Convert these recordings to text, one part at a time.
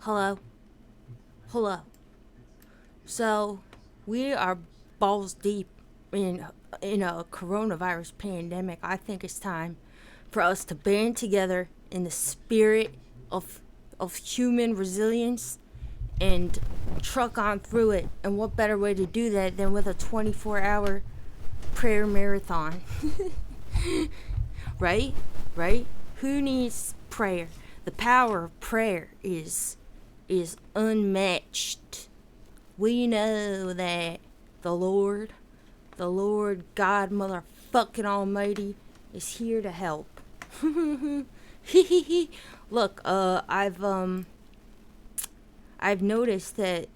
Hello? Hello. So, we are balls deep in a coronavirus pandemic. I think it's time for us to band together in the spirit of human resilience and truck on through it. And what better way to do that than with a 24-hour prayer marathon? Right? Right? Who needs prayer? The power of prayer is unmatched. We know that the Lord, the Lord God motherfucking Almighty is here to help. Look, I've noticed that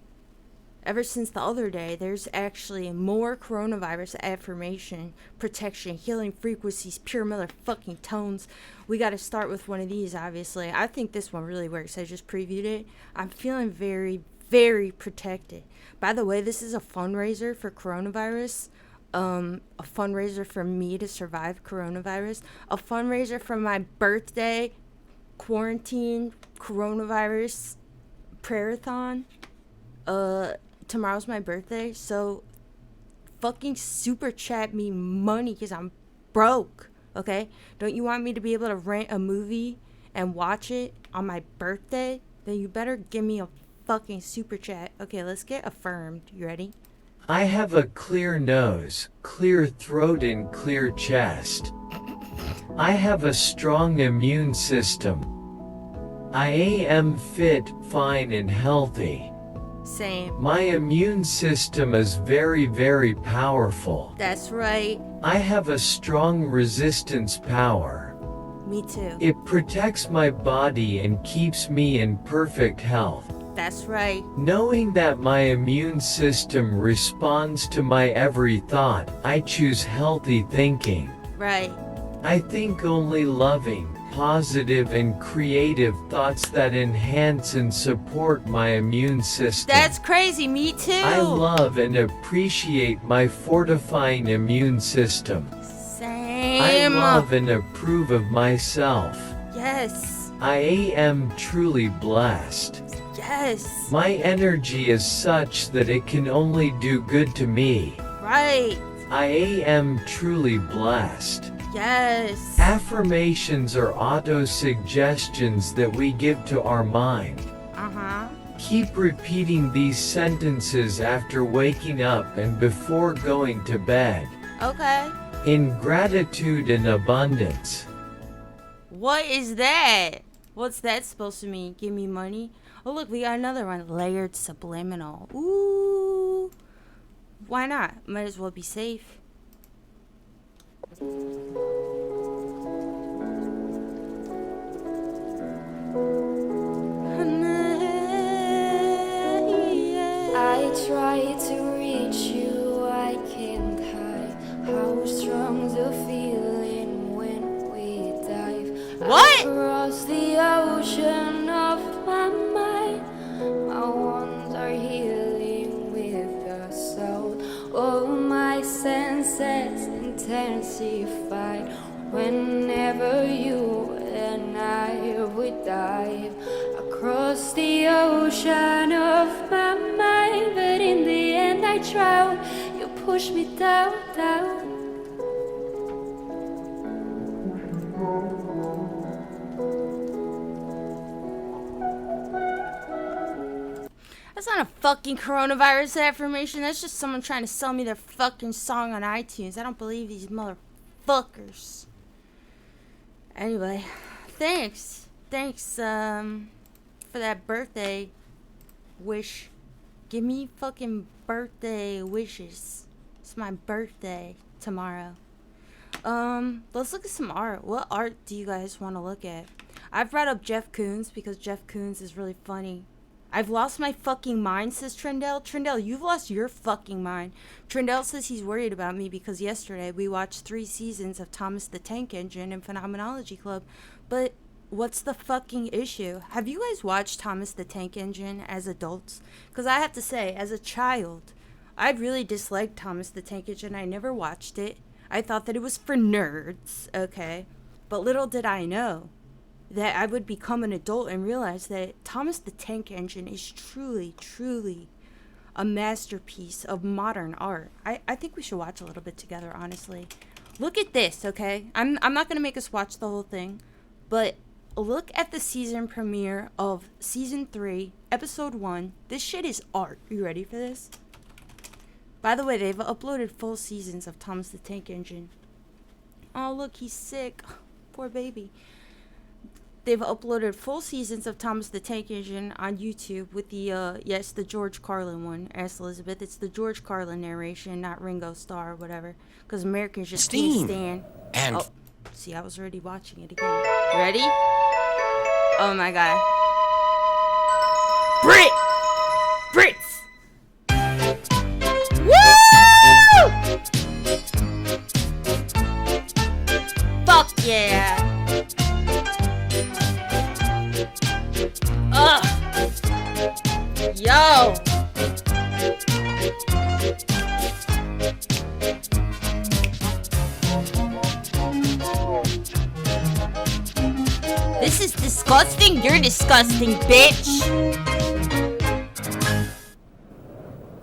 ever since the other day, there's actually more coronavirus affirmation, protection, healing frequencies, pure motherfucking tones. We got to start with one of these, obviously. I think this one really works. I just previewed it. I'm feeling very, very protected. By the way, this is a fundraiser for coronavirus. A fundraiser for me to survive coronavirus. A fundraiser for my birthday quarantine coronavirus prayer-a-thon. Tomorrow's my birthday, so fucking super chat me money because I'm broke, okay? Don't you want me to be able to rent a movie and watch it on my birthday? Then you better give me a fucking super chat. Okay, let's get affirmed. You ready? I have a clear nose, clear throat and clear chest. I have a strong immune system. I am fit, fine and healthy. Same. My immune system is very, very powerful. That's right. I have a strong resistance power. Me too. It protects my body and keeps me in perfect health. That's right. Knowing that my immune system responds to my every thought, I choose healthy thinking. Right. I think only loving, positive and creative thoughts that enhance and support my immune system. That's crazy. Me too. I love and appreciate my fortifying immune system. Same. I love and approve of myself. Yes. I am truly blessed. Yes. My energy is such that it can only do good to me. Right. I am truly blessed. Yes. Affirmations are auto-suggestions that we give to our mind. Uh-huh. Keep repeating these sentences after waking up and before going to bed. Okay. In gratitude and abundance. What is that? What's that supposed to mean? Give me money? Oh, look, we got another one. Layered subliminal. Ooh. Why not? Might as well be safe. I try to reach you, I can't hide how strong the feeling when we dive What? across the ocean of my mind. My wounds are healing with the soul. All my senses intensified whenever you and I would dive across the ocean of my mind. But in the end I drown. You push me down, down. That's not a fucking coronavirus affirmation. That's just someone trying to sell me their fucking song on iTunes. I don't believe these motherfuckers. Anyway, thanks. Thanks, for that birthday wish. Give me fucking birthday wishes. It's my birthday tomorrow. Let's look at some art. What art do you guys want to look at? I've brought up Jeff Koons because Jeff Koons is really funny. I've lost my fucking mind, says Trendell. Trendell, you've lost your fucking mind. Trendell says he's worried about me because yesterday we watched 3 seasons of Thomas the Tank Engine and Phenomenology Club. But what's the fucking issue? Have you guys watched Thomas the Tank Engine as adults? Because I have to say, as a child, I really disliked Thomas the Tank Engine. I never watched it. I thought that it was for nerds, okay? But little did I know that I would become an adult and realize that Thomas the Tank Engine is truly, truly a masterpiece of modern art. I think we should watch a little bit together, honestly. Look at this, okay? I'm not going to make us watch the whole thing, but look at the season premiere of season 3, episode 1. This shit is art. You ready for this? By the way, they've uploaded full seasons of Thomas the Tank Engine. Oh, look, he's sick. Poor baby. They've uploaded full seasons of Thomas the Tank Engine on YouTube with the, yes, the George Carlin one. Ask Elizabeth. It's the George Carlin narration, not Ringo Starr or whatever. Because Americans just can't stand. And oh, see, I was already watching it again. Ready? Oh my god. Brits! Woo! Fuck yeah! Yo! This is disgusting. You're disgusting, bitch.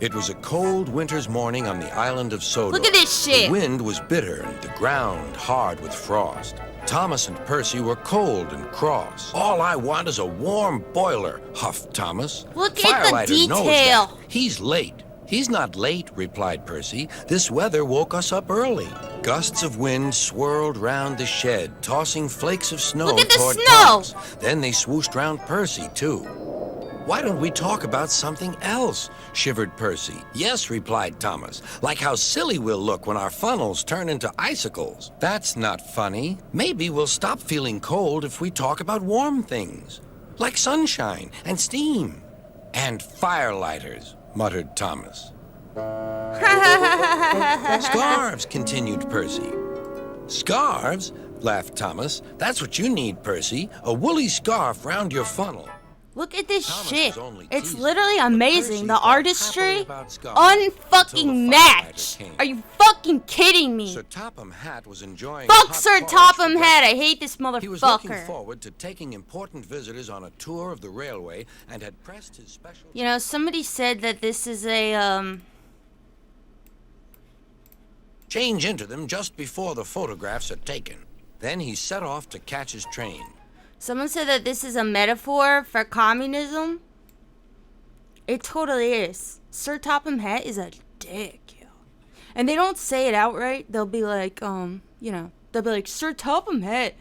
it was a cold winter's morning on the island of Sodor. Look at this shit. The wind was bitter and the ground hard with frost. Thomas and Percy were cold and cross. All I want is a warm boiler, huffed Thomas. Look at the Firelighter knows detail. that. He's late. He's not late, replied Percy. This weather woke us up early. Gusts of wind swirled round the shed, tossing flakes of snow Look at the toward snow. Thomas. Then they swooshed round Percy, too. Why don't we talk about something else? Shivered Percy. Yes, replied Thomas. Like how silly we'll look when our funnels turn into icicles. That's not funny. Maybe we'll stop feeling cold if we talk about warm things. Like sunshine and steam. And firelighters, muttered Thomas. Scarves, continued Percy. Scarves? Laughed Thomas. That's what you need, Percy. A woolly scarf round your funnel. Look at this Thomas shit. was only It's teasing, literally but amazing. Percy The thought artistry, happily about scarves until unfucking the match. firefighter came. Are you fucking kidding me? Sir Topham Hatt was enjoying Fuck hot Sir porridge Topham for Hatt. I breakfast. hate this He was looking motherfucker. forward to taking important visitors on a tour of the railway and had pressed his special... You know, somebody said that this is a, change into them just before the photographs are taken. Then he set off to catch his train. someone said that this is a metaphor for communism. It totally is. Sir Topham Hatt is a dick, yo. And they don't say it outright. They'll be like, they'll be like, Sir Topham Hatt,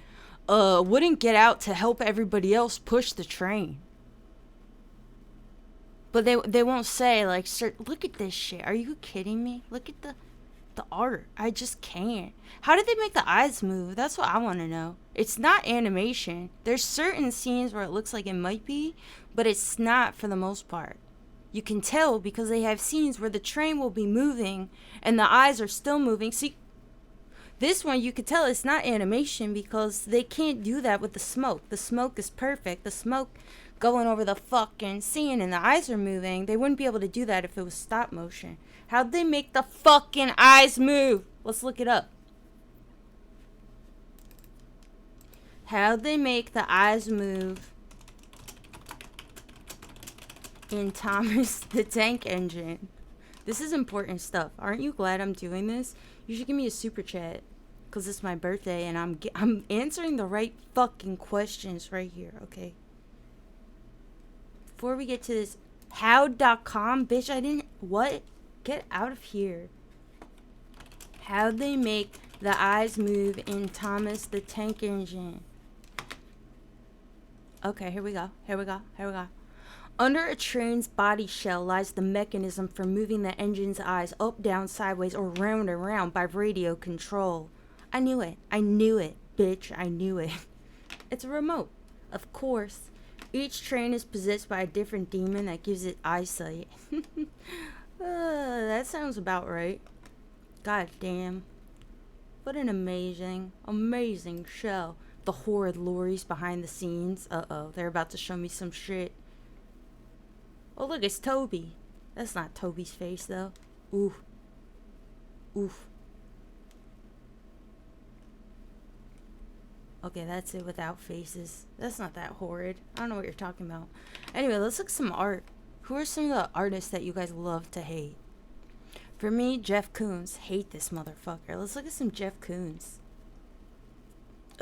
wouldn't get out to help everybody else push the train. But they won't say, like, Sir, look at this shit. Are you kidding me? Look at the art. I just can't. How did they make the eyes move? That's what I want to know. It's not animation. There's certain scenes where it looks like it might be, but it's not for the most part. You can tell because they have scenes where the train will be moving and the eyes are still moving. See, this one you could tell it's not animation because they can't do that with the smoke. The smoke is perfect. The smoke going over the fucking scene and the eyes are moving. They wouldn't be able to do that if it was stop motion. How'd they make the fucking eyes move? Let's look it up. How'd they make the eyes move in Thomas the Tank Engine? This is important stuff. Aren't you glad I'm doing this? You should give me a super chat because it's my birthday and I'm answering the right fucking questions right here, okay? Before we get to this, how.com, bitch, I didn't, what? Get out of here. How'd they make the eyes move in Thomas the Tank Engine? Okay, here we go. Under a train's body shell lies the mechanism for moving the engine's eyes up, down, sideways, or round and round by radio control. I knew it, bitch, I knew it. It's a remote, of course. Each train is possessed by a different demon that gives it eyesight. That sounds about right. God damn. What an amazing show. The horrid lorries behind the scenes. Uh-oh, they're about to show me some shit. Oh, look, it's Toby. That's not Toby's face, though. Oof. Okay, that's it without faces. That's not that horrid. I don't know what you're talking about. Anyway, let's look at some art. Who are some of the artists that you guys love to hate? For me, Jeff Koons. Hate this motherfucker. Let's look at some Jeff Koons.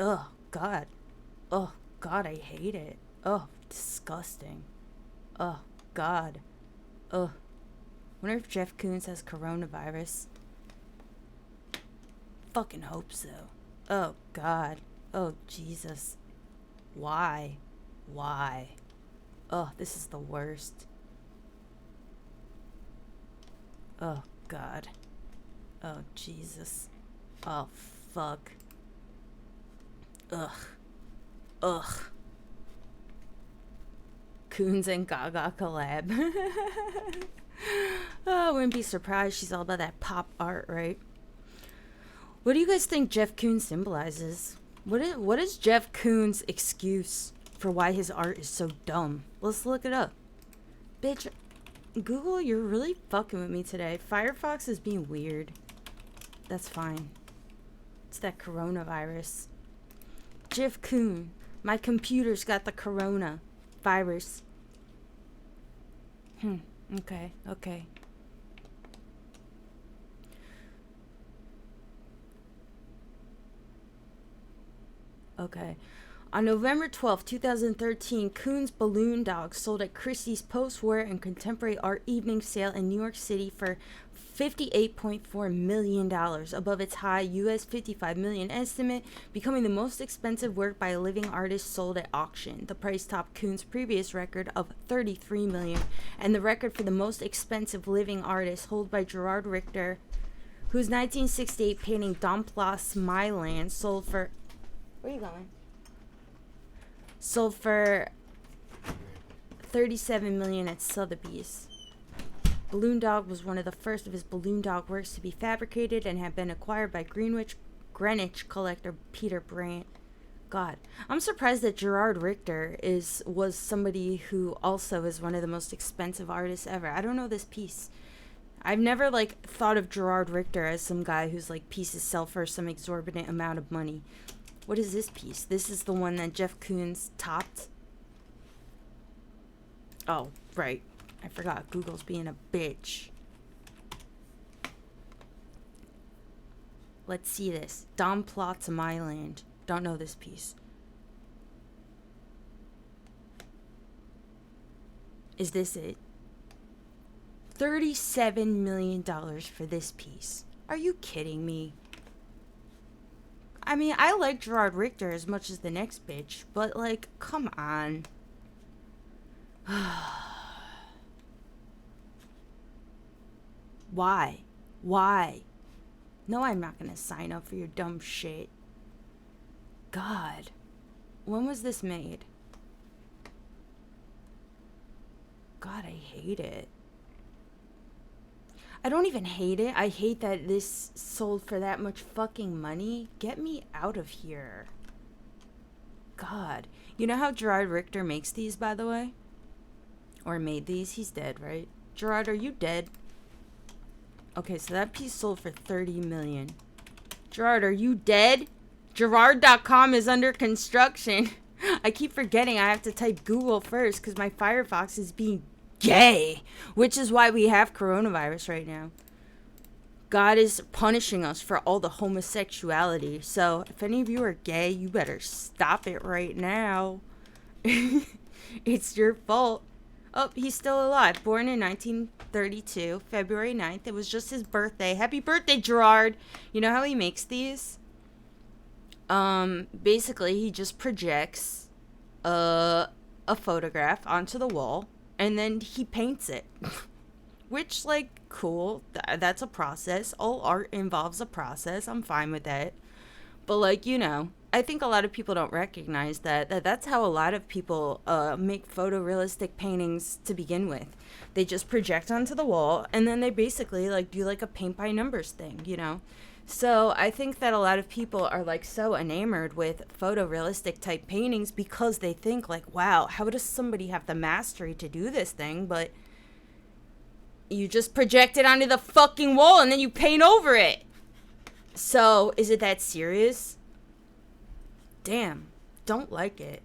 Ugh, God. Oh, God, I hate it. Oh, disgusting. Oh, God. Ugh. Wonder if Jeff Koons has coronavirus. Fucking hope so. Oh, God. Oh, Jesus. Why? Why? Oh, this is the worst. Oh, God. Oh, Jesus. Oh, fuck. Ugh. Ugh. Koons and Gaga collab. Oh, I wouldn't be surprised. She's all about that pop art, right? What do you guys think Jeff Koons symbolizes? What is Jeff Koons' excuse for why his art is so dumb? Let's look it up. Bitch, Google, you're really fucking with me today. Firefox is being weird. That's fine. It's that coronavirus. Jeff Koons. My computer's got the corona virus. Okay. Okay. On November 12, 2013, Koons Balloon Dog sold at Christie's post-war and contemporary art evening sale in New York City for $58.4 million, above its high US $55 million estimate, becoming the most expensive work by a living artist sold at auction. The price topped Koons' previous record of $33 million, and the record for the most expensive living artist, held by Gerard Richter, whose 1968 painting Dans Place Myland sold for... Where are you going? Sold for $37 million at Sotheby's. Balloon Dog was one of the first of his Balloon Dog works to be fabricated and had been acquired by Greenwich collector Peter Brandt. God, I'm surprised that Gerard Richter was somebody who also is one of the most expensive artists ever. I don't know this piece. I've never thought of Gerard Richter as some guy whose pieces sell for some exorbitant amount of money. What is this piece? This is the one that Jeff Koons topped. Oh, right. I forgot. Google's being a bitch. Let's see this. Dans Place Myland. Don't know this piece. Is this it? $37 million for this piece. Are you kidding me? I mean, I like Gerard Richter as much as the next bitch, but come on. Why? No, I'm not gonna sign up for your dumb shit. God. When was this made? God, I hate it. I don't even hate it. I hate that this sold for that much fucking money. Get me out of here. God. You know how Gerard Richter makes these, by the way? Or made these? He's dead, right? Gerard, are you dead? Okay, so that piece sold for $30 million. Gerard, are you dead? Gerard.com is under construction. I keep forgetting I have to type Google first because my Firefox is being gay, which is why we have coronavirus right now. God is punishing us for all the homosexuality. So if any of you are gay, you better stop it right now. It's your fault. Oh, he's still alive. Born in 1932, February 9th. It was just his birthday. Happy birthday, Gerard. You know how he makes these? Basically, he just projects a photograph onto the wall, and then he paints it. Which, cool. That's a process. All art involves a process. I'm fine with that. But, I think a lot of people don't recognize that's how a lot of people make photorealistic paintings to begin with. They just project onto the wall, and then they basically do a paint by numbers thing, So I think that a lot of people are so enamored with photorealistic type paintings because they think wow, how does somebody have the mastery to do this thing? But you just project it onto the fucking wall and then you paint over it. So is it that serious? Damn. Don't like it.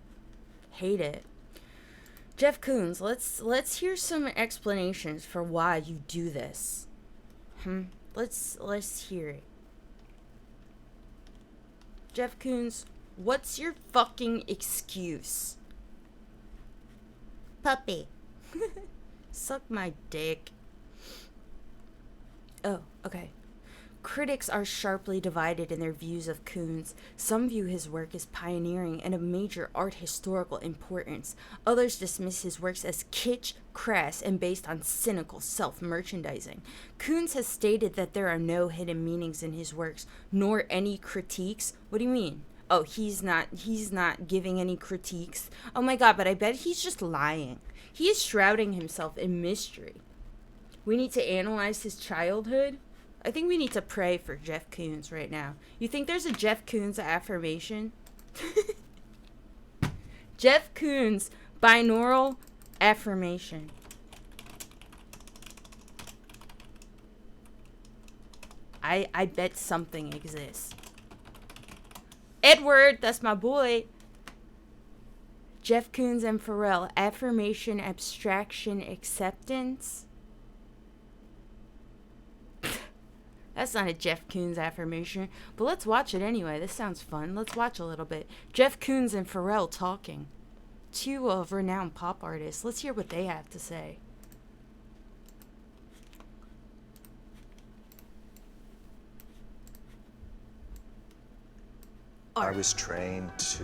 Hate it. Jeff Koons, let's hear some explanations for why you do this. Let's hear it. Jeff Koons, what's your fucking excuse? Puppy. Suck my dick. Oh, okay. Critics are sharply divided in their views of Koons. Some view his work as pioneering and of major art historical importance. Others dismiss his works as kitsch, crass, and based on cynical self-merchandising. Koons has stated that there are no hidden meanings in his works, nor any critiques. What do you mean? Oh, he's not giving any critiques. Oh my god, but I bet he's just lying. He is shrouding himself in mystery. We need to analyze his childhood. I think we need to pray for Jeff Koons right now. You think there's a Jeff Koons affirmation? Jeff Koons binaural affirmation. I bet something exists. Edward, that's my boy. Jeff Koons and Pharrell, affirmation, abstraction, acceptance. That's not a Jeff Koons affirmation, but let's watch it anyway. This sounds fun. Let's watch a little bit. Jeff Koons and Pharrell talking. Two renowned pop artists. Let's hear what they have to say. I was trained to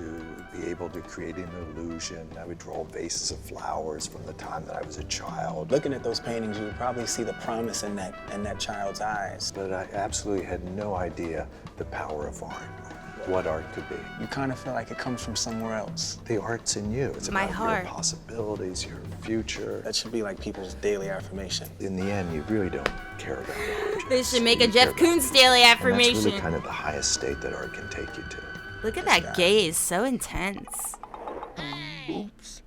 be able to create an illusion. I would draw vases of flowers from the time that I was a child. Looking at those paintings, you would probably see the promise in that child's eyes. But I absolutely had no idea the power of art, what art could be. You kind of feel like it comes from somewhere else. The art's in you. It's My about heart. your possibilities, your future. That should be like people's daily affirmation. In the end, you really don't care about objects. They should make You a Jeff care about Koons daily And that's affirmation. really kind of the highest state that art can take you to. Look at that gaze, so intense. Oops.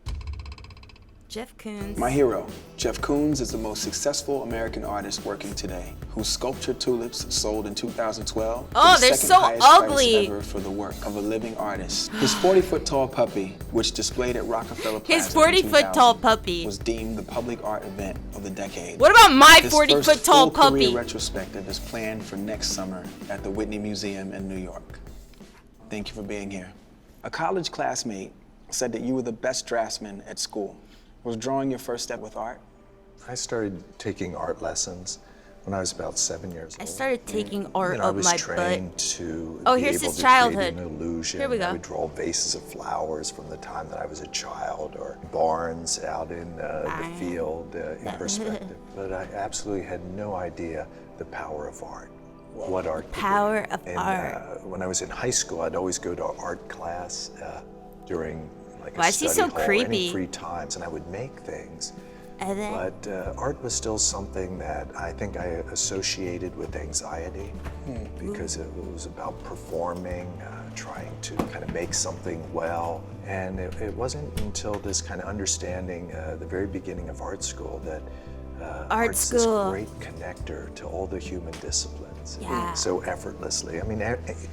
Jeff Koons. My hero, Jeff Koons, is the most successful American artist working today, whose sculptured tulips sold in 2012. Oh, for the they're second so highest price ugly. ever for the work of a living artist. His 40-foot-tall puppy, which displayed at Rockefeller His Plaza in 40-foot-tall 2000, puppy. was deemed the public art event of the decade. What about my This 40-foot-tall first full career puppy? retrospective is planned for next summer at the Whitney Museum in New York. Thank you for being here. A college classmate said that you were the best draftsman at school. Was drawing your first step with art? I started taking art lessons when I was about 7 years old. I started taking art I up was my trained butt. to Oh, be here's able his to childhood. create an illusion. Here we go. I would draw vases of flowers from the time that I was a child, or barns out in the field in perspective. But I absolutely had no idea the power of art. What art could be. Power of And, art. when I was in high school, I'd always go to art class during like Why a is he study so hall, creepy? any free times, and I would make things. And then, But art was still something that I think I associated with anxiety because it was about performing, trying to kind of make something well. And it wasn't until this kind of understanding, the very beginning of art school, that art's school. this great connector to all the human disciplines. Yeah. So effortlessly. I mean,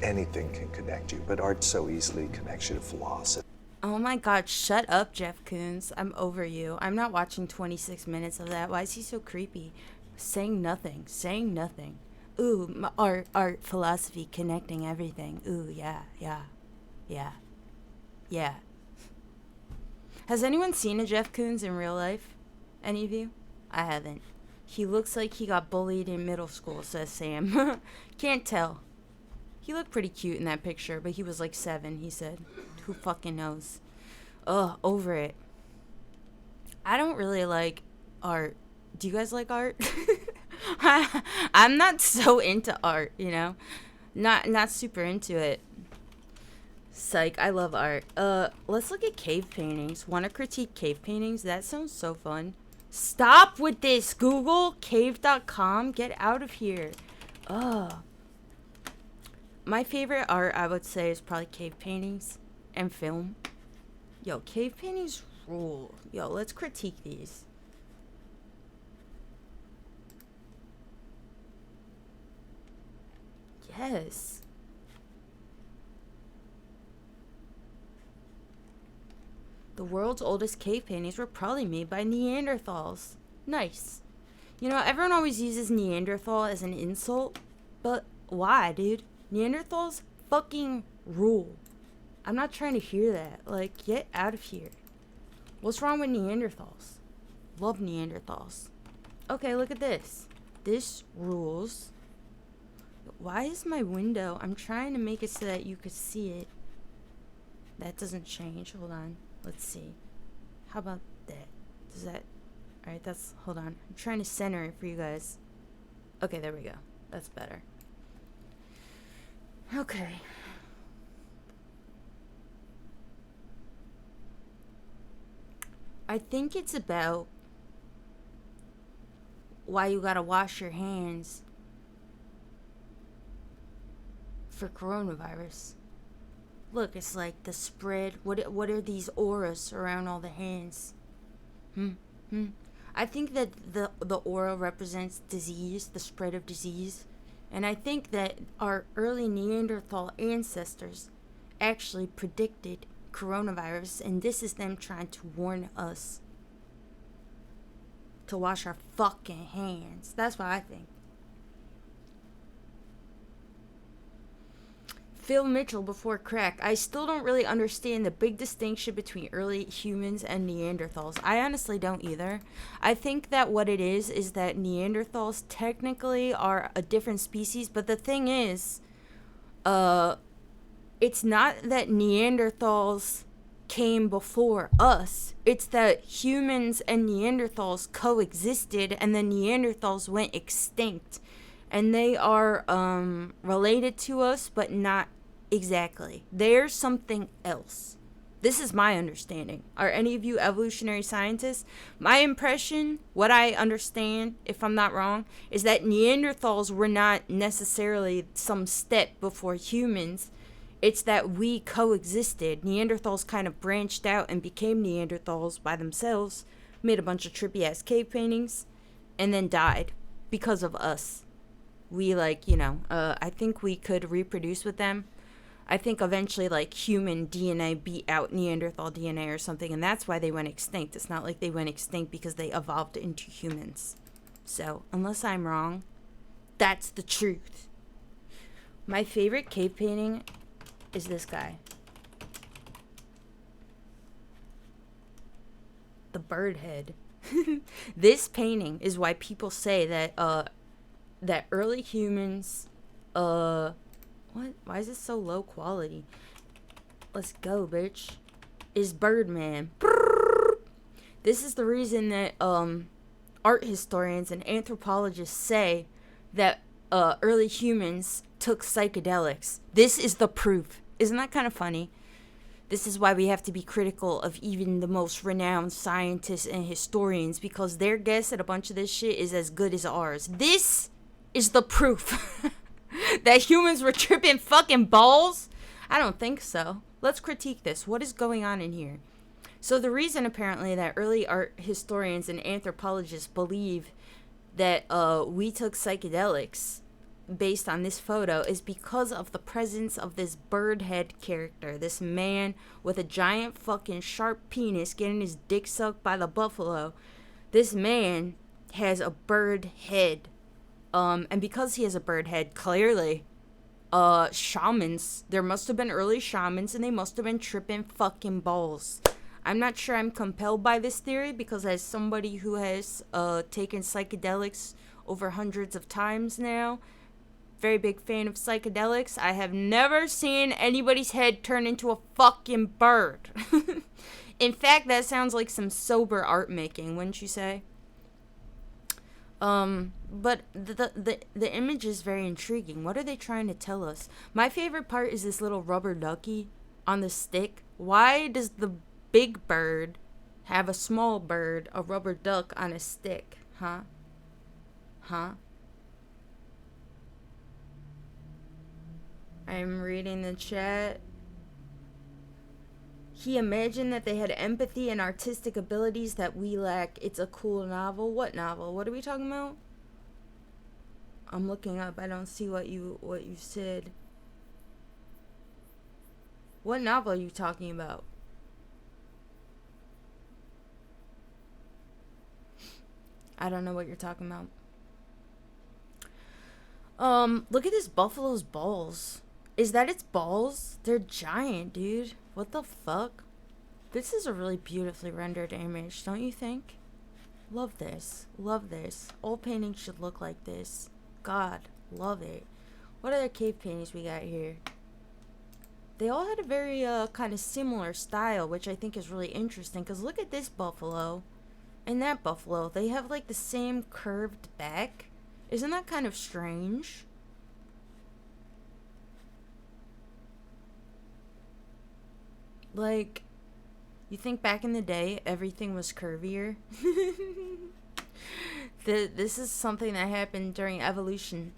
anything can connect you, but art so easily connects you to philosophy. oh my god, shut up, Jeff Koons. I'm over you. I'm not watching 26 minutes of that. Why is he so creepy? Saying nothing. Ooh, art, philosophy, connecting everything. Ooh, yeah. Has anyone seen a Jeff Koons in real life? Any of you? I haven't. He looks like he got bullied in middle school, says Sam. Can't tell. He looked pretty cute in that picture, but he was like 7, he said. Who fucking knows? Ugh, over it. I don't really like art. Do you guys like art? I'm not so into art, you know? Not super into it. Psych, I love art. Let's look at cave paintings. Want to critique cave paintings? That sounds so fun. Stop with this, Google. Cave.com. Get out of here. Ugh. My favorite art, I would say, is probably cave paintings and film. Yo, cave paintings rule. Yo, let's critique these. Yes. The world's oldest cave paintings were probably made by Neanderthals. Nice. You know, everyone always uses Neanderthal as an insult, but why, dude? Neanderthals fucking rule. I'm not trying to hear that. Like, get out of here. What's wrong with Neanderthals? Love Neanderthals. Okay, look at this. This rules. Why is my window? I'm trying to make it so that you could see it. That doesn't change. Hold on. Let's see. How about that? Does that... Alright, that's... Hold on. I'm trying to center it for you guys. Okay, there we go. That's better. Okay. I think it's about why you gotta wash your hands for coronavirus. Look, it's like the spread. What are these auras around all the hands? I think that the aura represents disease, the spread of disease. And I think that our early Neanderthal ancestors actually predicted coronavirus, and this is them trying to warn us to wash our fucking hands. That's what I think. Phil Mitchell before crack. I still don't really understand the big distinction between early humans and Neanderthals. I honestly don't either. I think that what it is that Neanderthals technically are a different species, but the thing is, it's not that Neanderthals came before us. It's that humans and Neanderthals coexisted and the Neanderthals went extinct. And they are related to us, but not exactly. They're something else. This is my understanding. Are any of you evolutionary scientists? My impression, what I understand, if I'm not wrong, is that Neanderthals were not necessarily some step before humans. It's that we coexisted. Neanderthals kind of branched out and became Neanderthals by themselves, made a bunch of trippy ass cave paintings, and then died because of us. We I think we could reproduce with them. I think eventually human DNA beat out Neanderthal DNA or something, and that's why they went extinct. It's not like they went extinct because they evolved into humans. So, unless I'm wrong, that's the truth. My favorite cave painting is this guy. The bird head. This painting is why people say that early humans, what? Why is this so low quality? Let's go, bitch. Is Birdman. This is the reason that, art historians and anthropologists say that, early humans took psychedelics. This is the proof. Isn't that kind of funny? This is why we have to be critical of even the most renowned scientists and historians, because their guess at a bunch of this shit is as good as ours. This is the proof that humans were tripping fucking balls? I don't think so. Let's critique this. What is going on in here? So the reason apparently that early art historians and anthropologists believe that we took psychedelics based on this photo is because of the presence of this bird head character. This man with a giant fucking sharp penis getting his dick sucked by the buffalo. This man has a bird head. And because he has a bird head, clearly, shamans, there must have been early shamans and they must have been tripping fucking balls. I'm not sure I'm compelled by this theory because as somebody who has, taken psychedelics over hundreds of times now, very big fan of psychedelics, I have never seen anybody's head turn into a fucking bird. In fact, that sounds like some sober art making, wouldn't you say? But the image is very intriguing. What are they trying to tell us? My favorite part is this little rubber ducky on the stick. Why does the big bird have a small bird, a rubber duck, on a stick? Huh? I'm reading the chat. He imagined that they had empathy and artistic abilities that we lack. It's a cool novel. What novel? What are we talking about? I'm looking up. I don't see what you said. What novel are you talking about? I don't know what you're talking about. Look at this buffalo's balls. Is that its balls? They're giant, dude. What the fuck? This is a really beautifully rendered image, don't you think? Love this. Love this. All paintings should look like this. God, love it. What other cave paintings we got here? They all had a very kind of similar style, which I think is really interesting. Because look at this buffalo and that buffalo. They have like the same curved back. Isn't that kind of strange? Like, you think back in the day, everything was curvier? This is something that happened during evolution.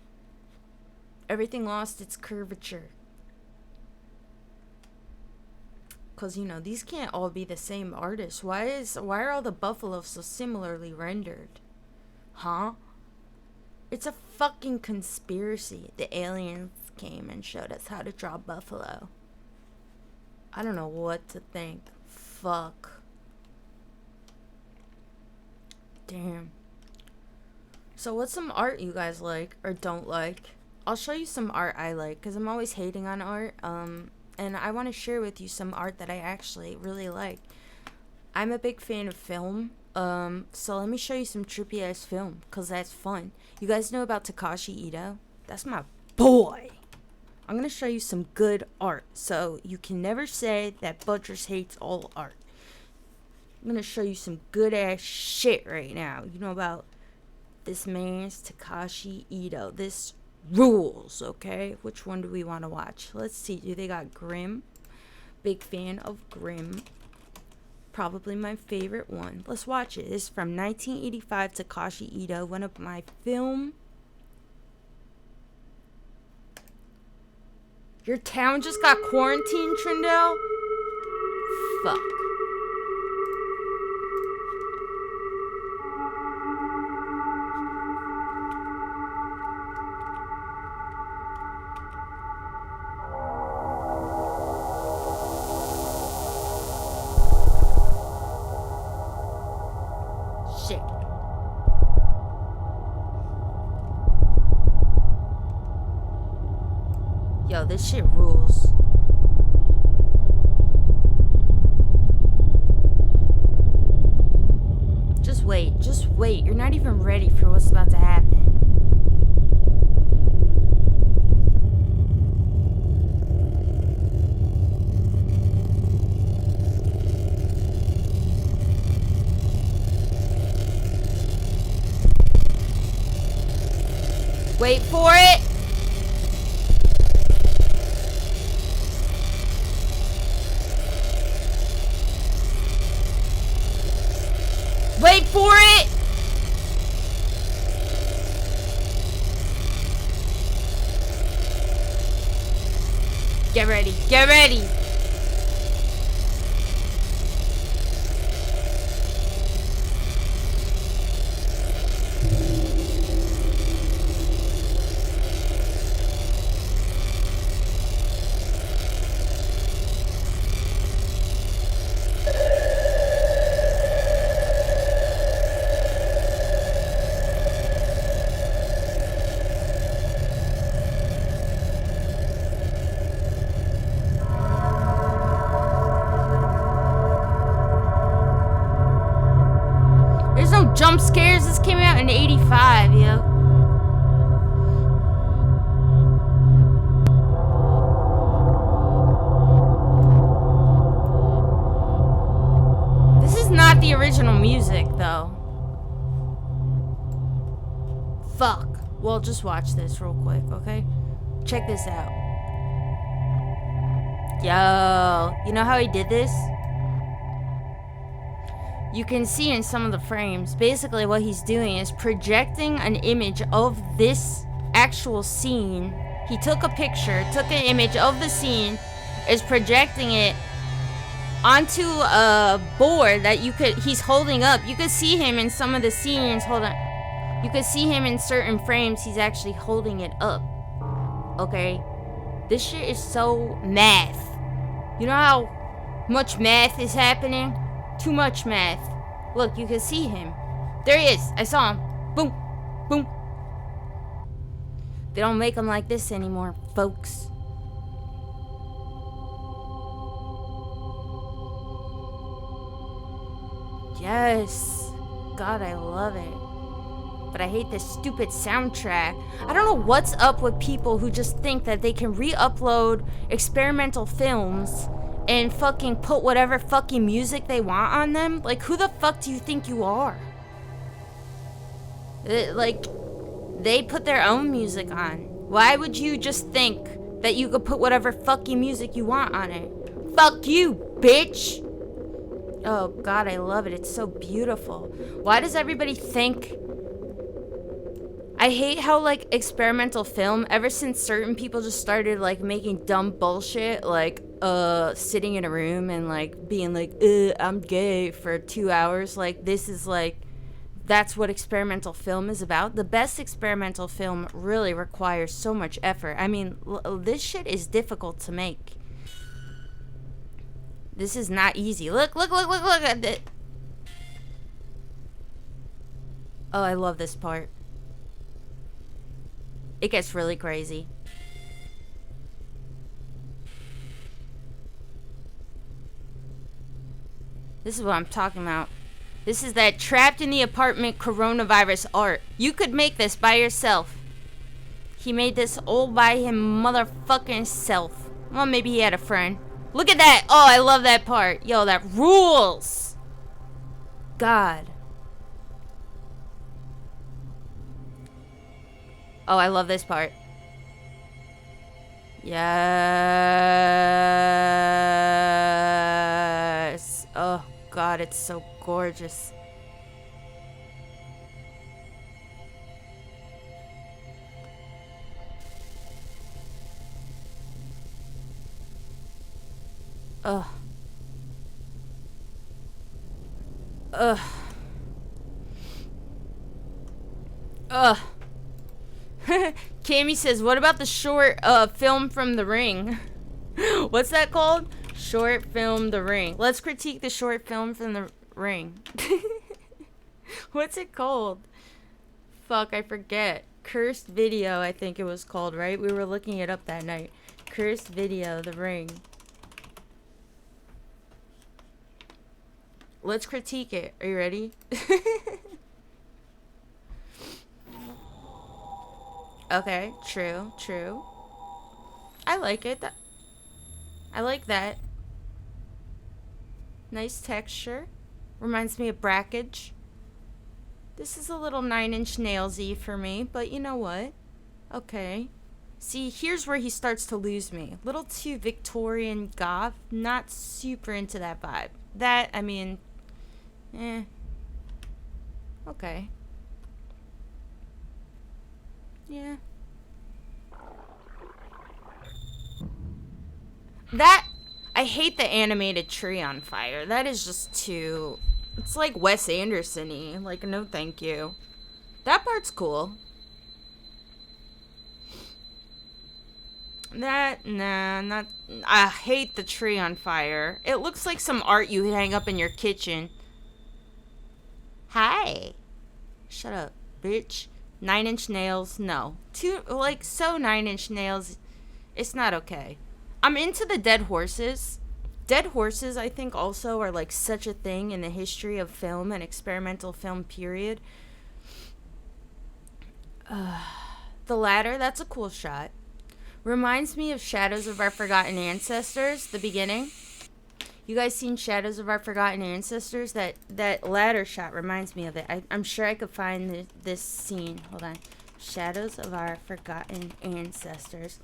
Everything lost its curvature. Because, you know, these can't all be the same artist. Why are all the buffaloes so similarly rendered? Huh? It's a fucking conspiracy. The aliens came and showed us how to draw buffalo. I don't know what to think. Fuck. Damn. So what's some art you guys like or don't like? I'll show you some art I like, because I'm always hating on art. And I want to share with you some art that I actually really like. I'm a big fan of film. So let me show you some trippy ass film, because that's fun. You guys know about Takashi Ito? That's my boy. I'm going to show you some good art, so you can never say that Buttress hates all art. I'm going to show you some good ass shit right now. You know about this man's Takashi Ito. This rules, okay? Which one do we want to watch? Let's see. Do they got Grimm? Big fan of Grimm. Probably my favorite one. Let's watch it. It's from 1985, Takashi Ito, one of my film. Your town just got quarantined, Trindell? Fuck. Shit. Yo, this shit rules. Just wait. You're not even ready for what's about to happen. Wait for it. Wait for it! Get ready, get ready! Jump scares. This came out in 85, yo. This is not the original music, though. Fuck. Well, just watch this real quick, okay? Check this out. Yo, you know how he did this? You can see in some of the frames, basically what he's doing is projecting an image of this actual scene. He took a picture, took an image of the scene, is projecting it onto a board that he's holding up. You could see him in some of the scenes, you could see him in certain frames, he's actually holding it up. Okay? This shit is so math. You know how much math is happening? Too much math. Look, you can see him. There he is. I saw him. Boom. Boom. They don't make them like this anymore, folks. Yes. God, I love it. But I hate this stupid soundtrack. I don't know what's up with people who just think that they can re-upload experimental films and fucking put whatever fucking music they want on them. Like, who the fuck do you think you are? Like, they put their own music on. Why would you just think that you could put whatever fucking music you want on it? Fuck you, bitch! Oh God, I love it. It's so beautiful. Why does everybody think... I hate how, like, experimental film, ever since certain people just started, like, making dumb bullshit, like, sitting in a room and, like, being like, I'm gay for 2 hours. Like, this is, like, that's what experimental film is about. The best experimental film really requires so much effort. I mean, this shit is difficult to make. This is not easy. Look at it. Oh, I love this part. It gets really crazy. This is what I'm talking about. This is that trapped in the apartment coronavirus art. You could make this by yourself. He made this all by him motherfucking self. Well, maybe he had a friend. Look at that. Oh, I love that part. Yo, that rules. God. Oh, I love this part. Yes. Oh, God, it's so gorgeous. Ugh. Ugh. Ugh. Cammy says, what about the short film from The Ring? What's that called? Short film The Ring. Let's critique the short film from The Ring. What's it called? Fuck, I forget. Cursed Video, I think it was called, right? We were looking it up that night. Cursed Video, The Ring. Let's critique it. Are you ready? Okay, true, true. I like it. I like that. Nice texture. Reminds me of Brackage. This is a little 9-inch nailsy for me, but you know what? Okay. See, here's where he starts to lose me. A little too Victorian goth. Not super into that vibe. That, I mean, okay. Yeah. That, I hate the animated tree on fire. That is just too, it's like Wes Anderson-y. Like, no thank you. That part's cool. That, nah, not, I hate the tree on fire. It looks like some art you hang up in your kitchen. Hi. Shut up, bitch. 9-inch nails, no. Too, like, so 9-inch nails, it's not okay. I'm into the dead horses. Dead horses, I think, also are, like, such a thing in the history of film and experimental film, period. The ladder, that's a cool shot. Reminds me of Shadows of Our Forgotten Ancestors, the beginning. You guys seen Shadows of Our Forgotten Ancestors? That ladder shot reminds me of it. I'm sure I could find this scene. Hold on. Shadows of Our Forgotten Ancestors.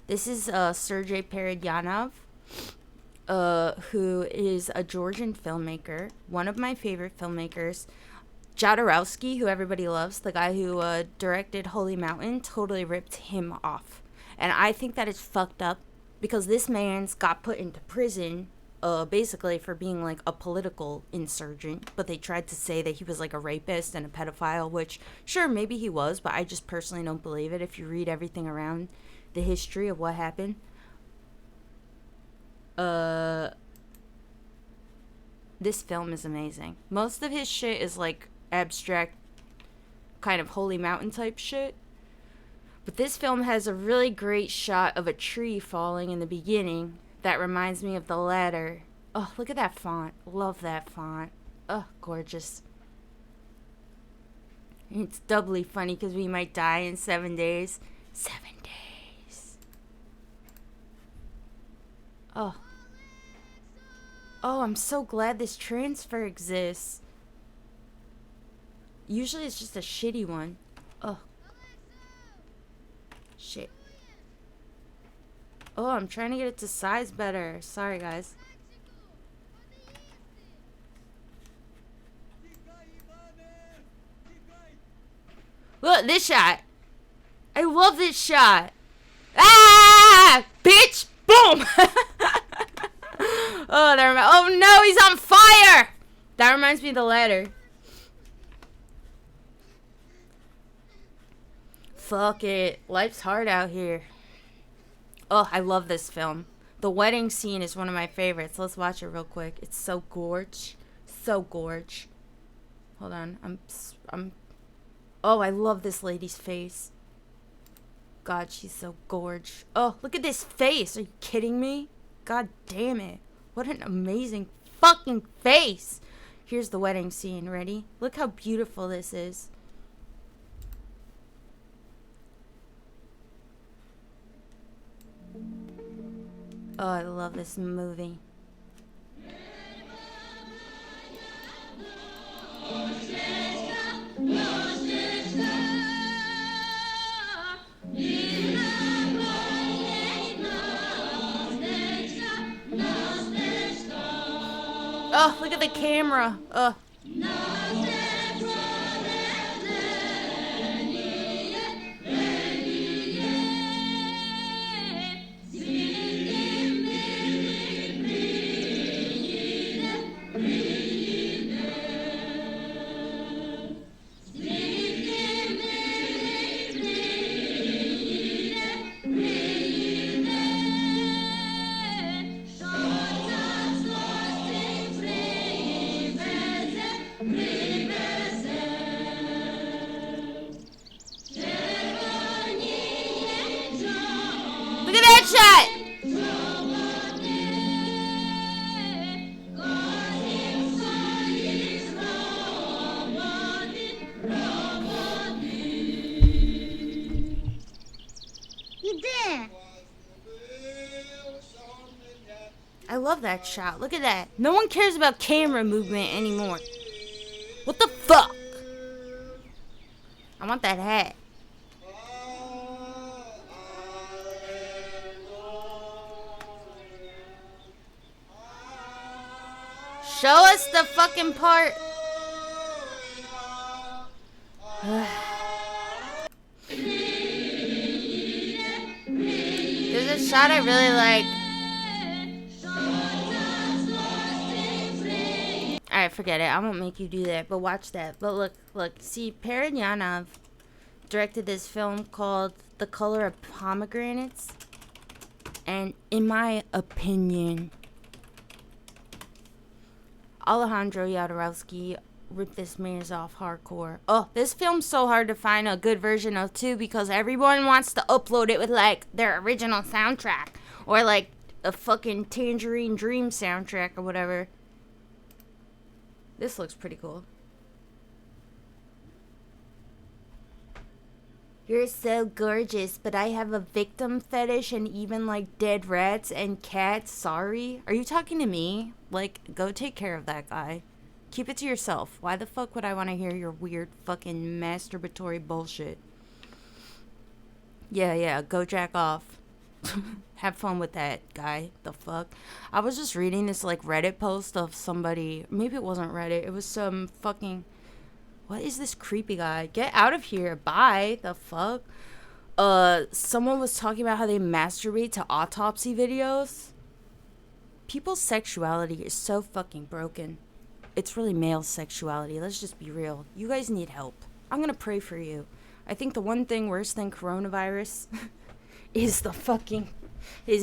This is Sergei Peredyanov, who is a Georgian filmmaker. One of my favorite filmmakers. Jodorowsky, who everybody loves, the guy who directed Holy Mountain, totally ripped him off. And I think that is fucked up because this man's got put into prison basically for being like a political insurgent, but they tried to say that he was like a rapist and a pedophile, which sure, maybe he was, but I just personally don't believe it if you read everything around the history of what happened. This film is amazing. Most of his shit is like abstract kind of holy mountain type shit. But this film has a really great shot of a tree falling in the beginning that reminds me of the ladder. Oh, look at that font. Love that font. Oh, gorgeous. And it's doubly funny because we might die in 7 days. 7 days. Oh. Oh, I'm so glad this transfer exists. Usually it's just a shitty one. Oh. Shit. Oh, I'm trying to get it to size better. Sorry, guys. Look, this shot. I love this shot. Ah! Bitch! Boom! Oh, oh no, he's on fire! That reminds me of the ladder. Fuck it. Life's hard out here. Oh, I love this film. The wedding scene is one of my favorites. Let's watch it real quick. It's so gorge. So gorge. Hold on. Oh, I love this lady's face. God, she's so gorge. Oh, look at this face. Are you kidding me? God damn it. What an amazing fucking face. Here's the wedding scene. Ready? Look how beautiful this is. Oh, I love this movie. Oh, look at the camera. Oh. Look at that shot! You did. I love that shot. Look at that. No one cares about camera movement anymore. What the fuck? I want that hat. Show us the fucking part. There's a shot I really like. Alright, forget it. I won't make you do that, but watch that. But look. See, Parayanov directed this film called The Color of Pomegranates. And in my opinion, Alejandro Jodorowsky ripped this man's off hardcore. Oh, this film's so hard to find a good version of too because everyone wants to upload it with like their original soundtrack or like a fucking Tangerine Dream soundtrack or whatever. This looks pretty cool. You're so gorgeous, but I have a victim fetish and even like dead rats and cats. Sorry. Are you talking to me? Like, go take care of that guy. Keep it to yourself. Why the fuck would I want to hear your weird fucking masturbatory bullshit? Yeah, go jack off. Have fun with that, guy. The fuck? I was just reading this like Reddit post of somebody. Maybe it wasn't Reddit. It was some fucking... What is this creepy guy? Get out of here. Bye. The fuck? Someone was talking about how they masturbate to autopsy videos. People's sexuality is so fucking broken. It's really male sexuality. Let's just be real. You guys need help. I'm gonna pray for you. I think the one thing worse than coronavirus is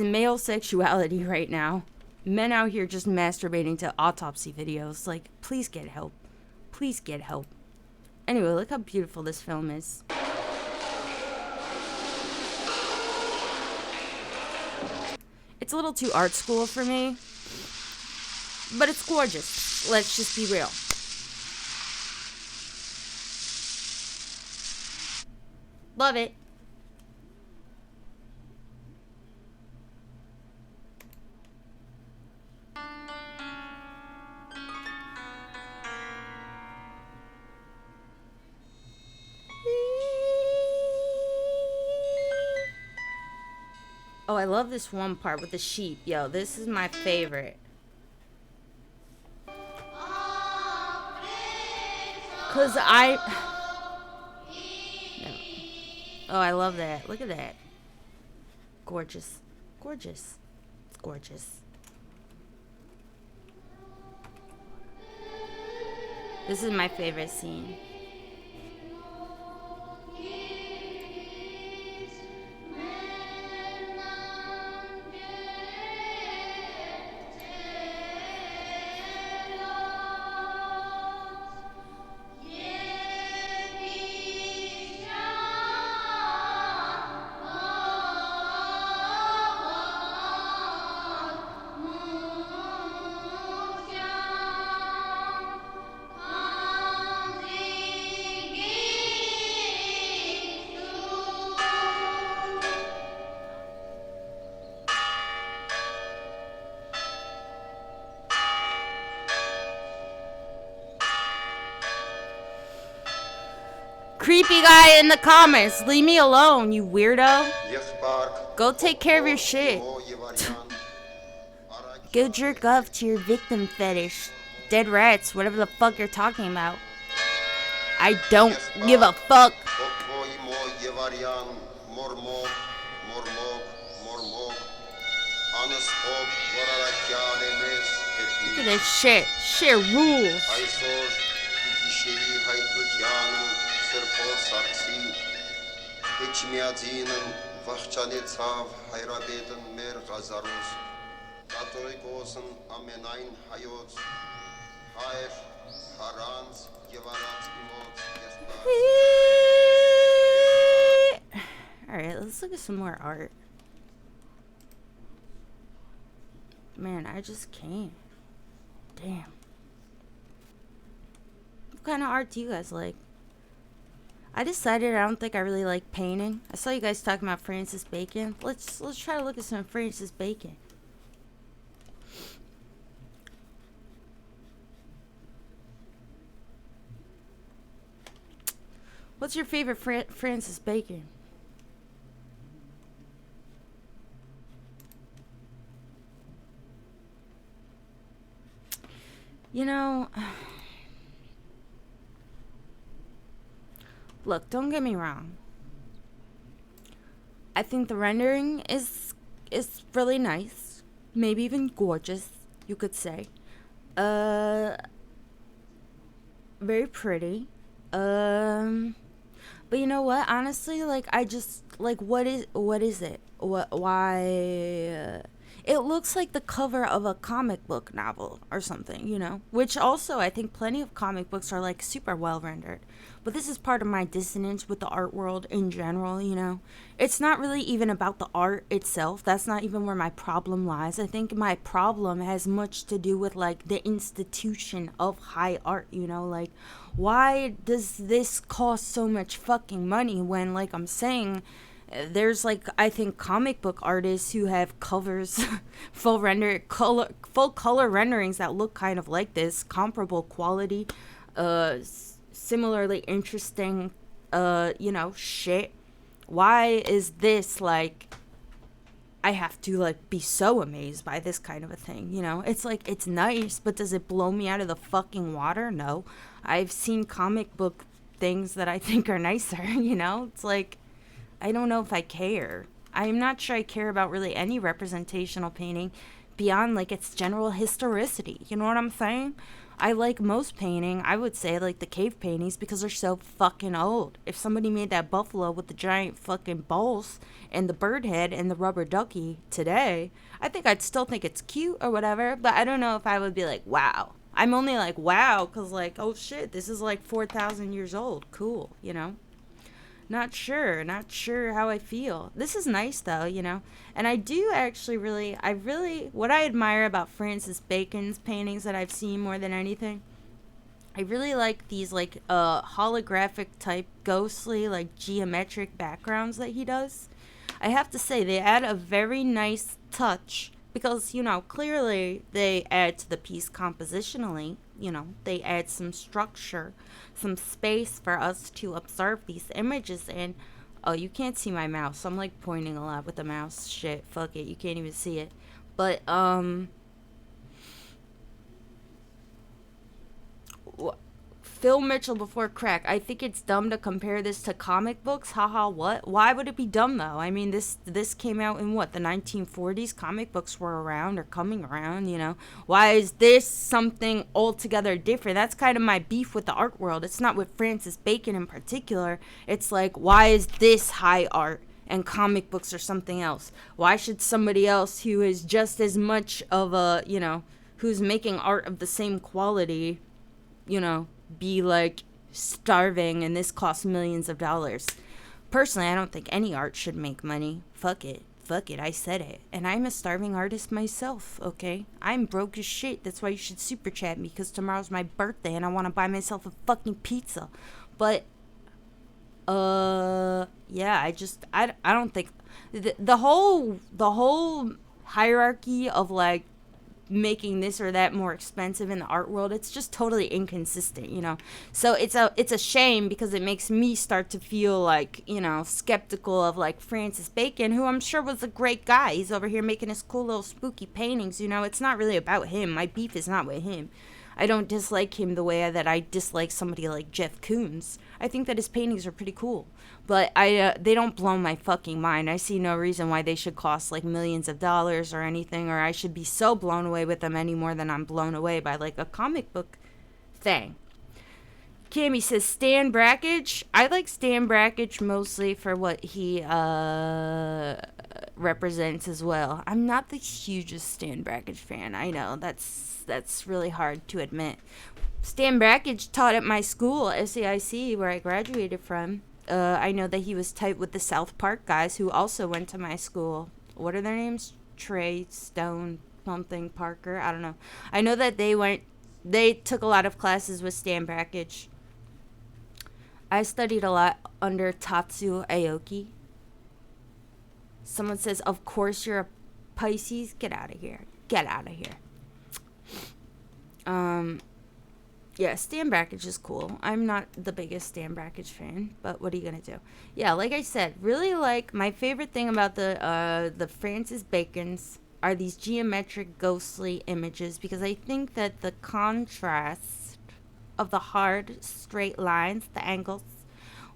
male sexuality right now. Men out here just masturbating to autopsy videos. Like, please get help. Please get help. Anyway, look how beautiful this film is. It's a little too art school for me, but it's gorgeous. Let's just be real. Love it. Oh, I love this one part with the sheep. Yo, this is my favorite. Cause I... No. Oh, I love that. Look at that. Gorgeous. Gorgeous. It's gorgeous. This is my favorite scene. Creepy guy in the comments, leave me alone, you weirdo. Go take care of your shit. Go jerk off to your victim fetish. Dead rats, whatever the fuck you're talking about. I don't give a fuck. Look at this shit. Shit rules. Alright, let's look at some more art. Man, I just can't. Damn. What kind of art do you guys like? I decided I don't think I really like painting. I saw you guys talking about Francis Bacon. Let's try to look at some Francis Bacon. What's your favorite Francis Bacon? You know, look, don't get me wrong. I think the rendering is really nice, maybe even gorgeous, you could say. Very pretty. But you know what? Honestly, like I just like what is it? Why? It looks like the cover of a comic book novel or something, you know? Which also, I think plenty of comic books are, like, super well rendered. But this is part of my dissonance with the art world in general, you know? It's not really even about the art itself. That's not even where my problem lies. I think my problem has much to do with, like, the institution of high art, you know? Like, why does this cost so much fucking money when, like I'm saying... There's like I think comic book artists who have covers full color renderings that look kind of like this, comparable quality, similarly interesting you know, shit. Why is this like I have to like be so amazed by this kind of a thing, you know? It's like it's nice, but does it blow me out of the fucking water? No. I've seen comic book things that I think are nicer, you know? It's like I don't know if I care. I'm not sure I care about really any representational painting beyond like its general historicity. You know what I'm saying? I like most painting, I would say like the cave paintings because they're so fucking old. If somebody made that buffalo with the giant fucking balls and the bird head and the rubber ducky today, I think I'd still think it's cute or whatever, but I don't know if I would be like, wow, I'm only like, wow, because like, oh shit, this is like 4,000 years old. Cool, you know? Not sure how I feel. This is nice though, you know? And I do actually what I admire about Francis Bacon's paintings that I've seen more than anything, I really like these like holographic type ghostly like geometric backgrounds that he does. I have to say they add a very nice touch because, you know, clearly they add to the piece compositionally, you know, they add some structure, some space for us to observe these images in. Oh, you can't see my mouse. I'm like pointing a lot with the mouse. Shit, fuck it. You can't even see it. But Phil Mitchell before crack. I think it's dumb to compare this to comic books. Haha, what? Why would it be dumb though? I mean, this came out in what, the 1940s? Comic books were around or coming around, you know. Why is this something altogether different? That's kind of my beef with the art world. It's not with Francis Bacon in particular. It's like, why is this high art and comic books are something else? Why should somebody else who is just as much of a, you know, who's making art of the same quality, you know, be like starving and this costs millions of dollars? Personally, I don't think any art should make money. Fuck it, I said it. And I'm a starving artist myself, okay? I'm broke as shit. That's why you should super chat me, because tomorrow's my birthday and I want to buy myself a fucking pizza. But yeah, I don't think the whole hierarchy of like making this or that more expensive in the art world, it's just totally inconsistent, you know. So it's a shame, because it makes me start to feel like, you know, skeptical of like Francis Bacon, who I'm sure was a great guy. He's over here making his cool little spooky paintings, you know. It's not really about him. My beef is not with him. I don't dislike him the way that I dislike somebody like Jeff Koons. I think that his paintings are pretty cool, but they don't blow my fucking mind. I see no reason why they should cost like millions of dollars or anything, or I should be so blown away with them any more than I'm blown away by like a comic book thing. Cammy says Stan Brakhage. I like Stan Brakhage mostly for what he represents as well. I'm not the hugest Stan Brakhage fan. I know that's really hard to admit. Stan Brakhage taught at my school, SAIC, where I graduated from. I know that he was tight with the South Park guys, who also went to my school. What are their names? Trey, Stone, something, Parker. I don't know. I know that they took a lot of classes with Stan Brakhage. I studied a lot under Tatsuo Aoki. Someone says, of course you're a Pisces. Get out of here. Get out of here. Yeah, Stan Brakhage is cool. I'm not the biggest Stan Brakhage fan, but what are you gonna do? Yeah, like I said, really like my favorite thing about the Francis Bacons are these geometric ghostly images, because I think that the contrast of the hard straight lines, the angles,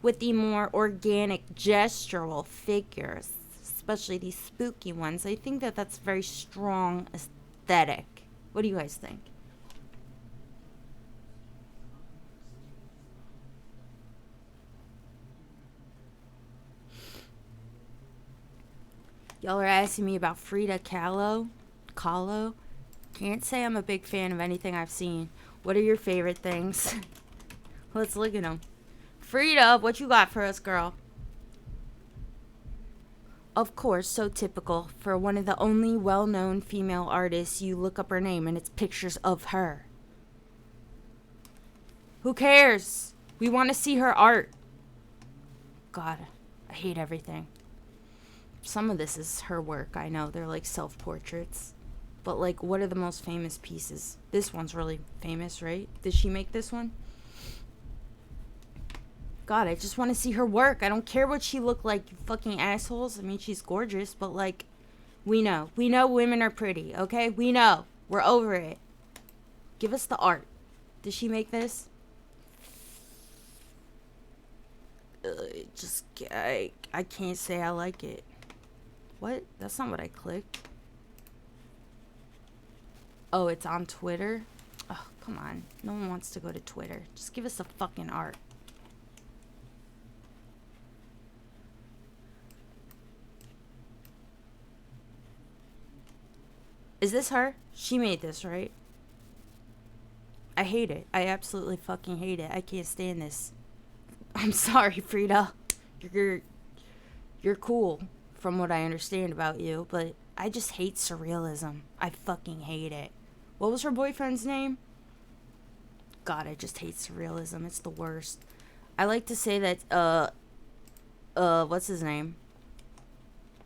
with the more organic gestural figures, especially these spooky ones, I think that that's very strong aesthetic. What do you guys think? Y'all are asking me about Frida Kahlo. Can't say I'm a big fan of anything I've seen. What are your favorite things? Let's look at them. Frida, what you got for us, girl? Of course, so typical. For one of the only well-known female artists, you look up her name and it's pictures of her. Who cares? We want to see her art. God, I hate everything. Some of this is her work, I know. They're like self-portraits. But like, what are the most famous pieces? This one's really famous, right? Did she make this one? God, I just want to see her work. I don't care what she looked like, you fucking assholes. I mean, she's gorgeous, but like, we know. We know women are pretty, okay? We know. We're over it. Give us the art. Did she make this? I can't say I like it. What? That's not what I clicked. Oh, it's on Twitter? Oh, come on. No one wants to go to Twitter. Just give us the fucking art. Is this her? She made this, right? I hate it. I absolutely fucking hate it. I can't stand this. I'm sorry, Frida. You're cool from what I understand about you, but I just hate surrealism. I fucking hate it. What was her boyfriend's name? God, I just hate surrealism. It's the worst. I like to say that, what's his name?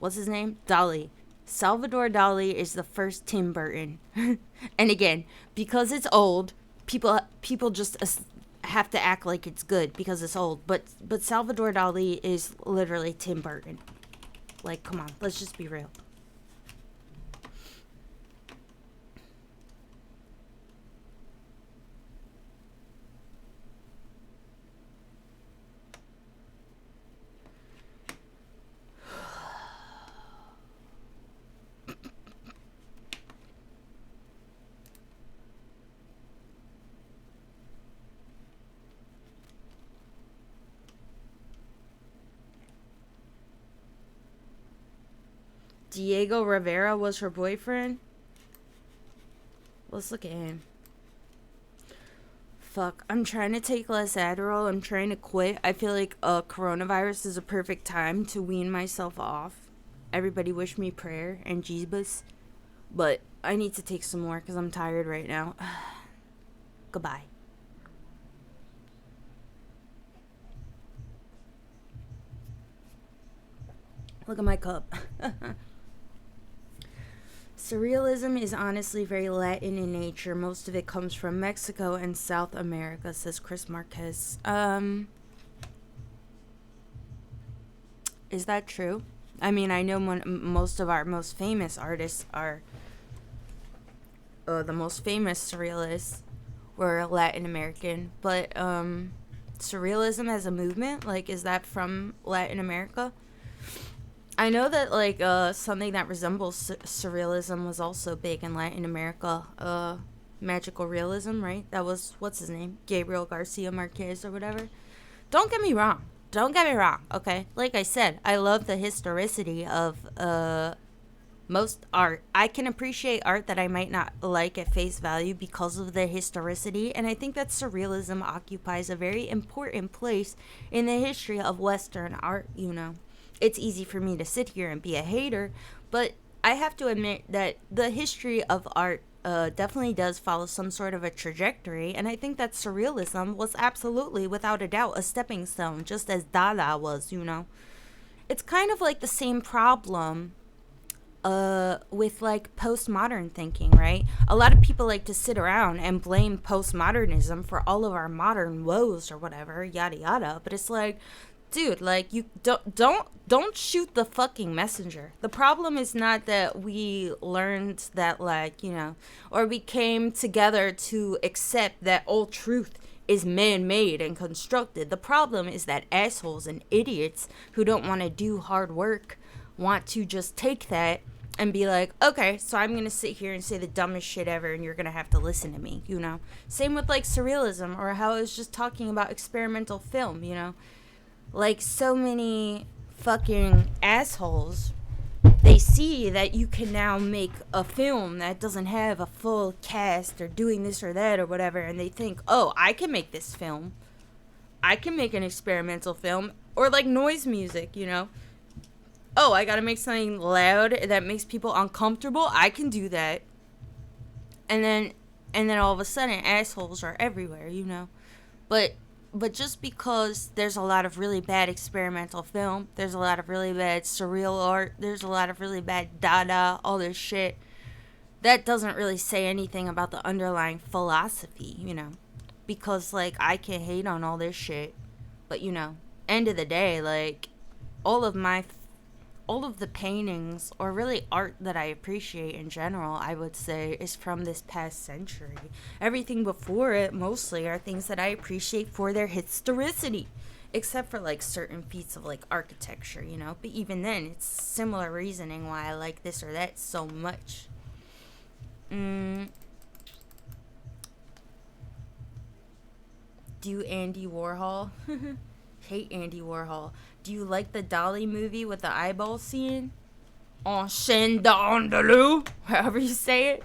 Dali. Salvador Dali is the first Tim Burton. And again, because it's old, people just have to act like it's good because it's old. But Salvador Dali is literally Tim Burton. Like, come on, let's just be real. Diego Rivera was her boyfriend? Let's look at him. Fuck, I'm trying to take less Adderall. I'm trying to quit. I feel like coronavirus is a perfect time to wean myself off. Everybody wish me prayer and Jesus. But I need to take some more because I'm tired right now. Goodbye. Look at my cup. Surrealism is honestly very Latin in nature. Most of it comes from Mexico and South America, says Chris Marquez. Is that true? I mean, I know most of our most famous artists are... the most famous surrealists were Latin American. But, surrealism as a movement? Like, is that from Latin America? I know that, like, something that resembles surrealism was also big in Latin America. Magical realism, right? That was, what's his name? Gabriel Garcia Marquez or whatever. Don't get me wrong, okay? Like I said, I love the historicity of most art. I can appreciate art that I might not like at face value because of the historicity, and I think that surrealism occupies a very important place in the history of Western art, you know. It's easy for me to sit here and be a hater, but I have to admit that the history of art definitely does follow some sort of a trajectory, and I think that surrealism was absolutely, without a doubt, a stepping stone, just as Dada was, you know. It's kind of like the same problem with, like, postmodern thinking, right? A lot of people like to sit around and blame postmodernism for all of our modern woes or whatever, yada yada, but it's like... Dude, like, you don't shoot the fucking messenger. The problem is not that we learned that, like, you know, or we came together to accept that all truth is man-made and constructed. The problem is that assholes and idiots who don't want to do hard work want to just take that and be like, okay, so I'm gonna sit here and say the dumbest shit ever and you're gonna have to listen to me, you know? Same with, like, surrealism, or how I was just talking about experimental film, you know? Like, so many fucking assholes, they see that you can now make a film that doesn't have a full cast or doing this or that or whatever, and they think, oh, I can make this film. I can make an experimental film. Or like noise music, you know. Oh, I gotta make something loud that makes people uncomfortable. I can do that. And then all of a sudden, assholes are everywhere, you know. But just because there's a lot of really bad experimental film, there's a lot of really bad surreal art, there's a lot of really bad Dada, all this shit, that doesn't really say anything about the underlying philosophy, you know. Because, like, I can hate on all this shit, but, you know, end of the day, like, all of the paintings, or really art that I appreciate in general, I would say, is from this past century. Everything before it, mostly, are things that I appreciate for their historicity. Except for, like, certain feats of, like, architecture, you know? But even then, it's similar reasoning why I like this or that so much. Do Andy Warhol? Hate Andy Warhol. Do you like the Dolly movie with the eyeball scene? On Shen Andalou, however you say it.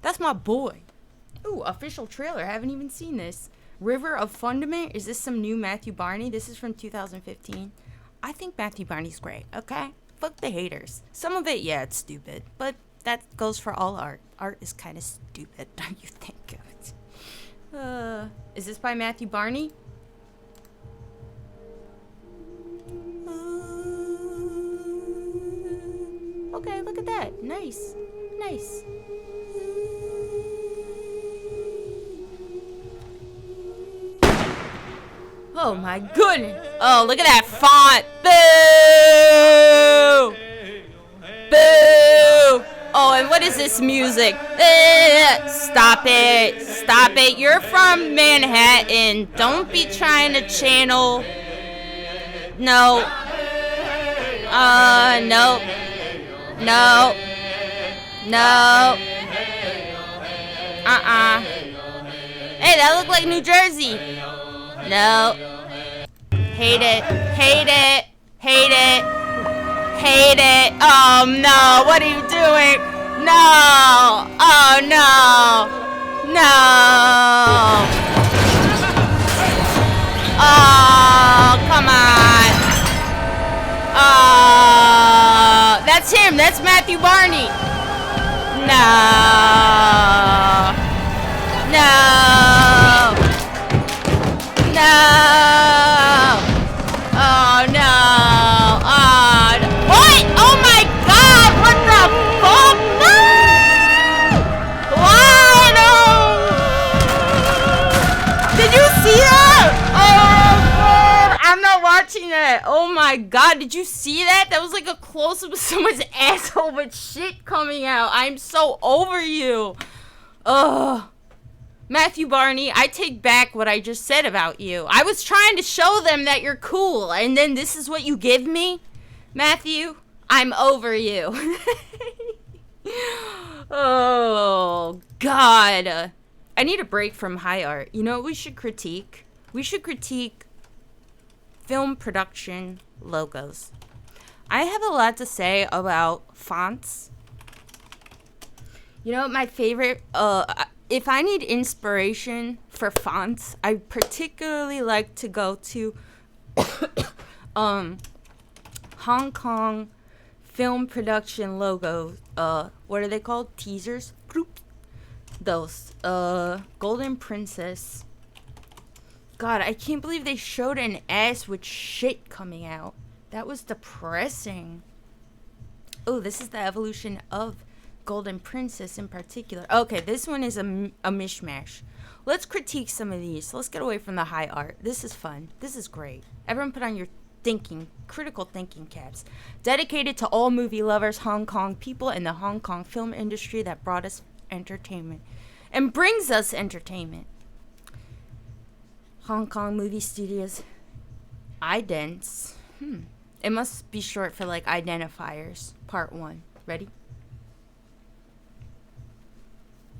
That's my boy. Ooh, official trailer. I haven't even seen this. River of Fundament. Is this some new Matthew Barney? This is from 2015. I think Matthew Barney's great, okay? Fuck the haters. Some of it, yeah, it's stupid. But that goes for all art. Art is kind of stupid, don't you think? Is this by Matthew Barney? Okay, look at that. Nice. Nice. Oh my goodness. Oh, look at that font. Boo! Boo! Oh, and what is this music? Stop it. Stop it. You're from Manhattan. Don't be trying to channel. No. No. No. No. Hey, that looked like New Jersey. No. Hate it. Hate it. Hate it. Hate it. Oh no. What are you doing? No. Oh no. No. Oh, come on. Oh, that's him. That's Matthew Barney. No. No. No! Oh no! Oh, what? Oh my God! What the fuck? No! What? Did you see that? Oh God! I'm not watching that. Oh my God! Did you see that? That was like a close-up of someone's asshole with shit coming out. I'm so over you. Ugh. Matthew Barney, I take back what I just said about you. I was trying to show them that you're cool, and then this is what you give me? Matthew, I'm over you. Oh, God. I need a break from high art. You know what we should critique? We should critique film production logos. I have a lot to say about fonts. You know what my favorite... if I need inspiration for fonts, I particularly like to go to Hong Kong film production logos. What are they called? Teasers? Those. Golden Princess. God, I can't believe they showed an ass with shit coming out. That was depressing. Oh, this is the evolution of Golden Princess in particular. Okay, this one is a mishmash. Let's critique some of these. Let's get away from the high art. This is fun. This is great. Everyone put on your critical thinking caps. Dedicated to all movie lovers, Hong Kong people, and the Hong Kong film industry that brought us entertainment and brings us entertainment. Hong Kong movie studios. Idents. It must be short for like identifiers. Part 1. Ready?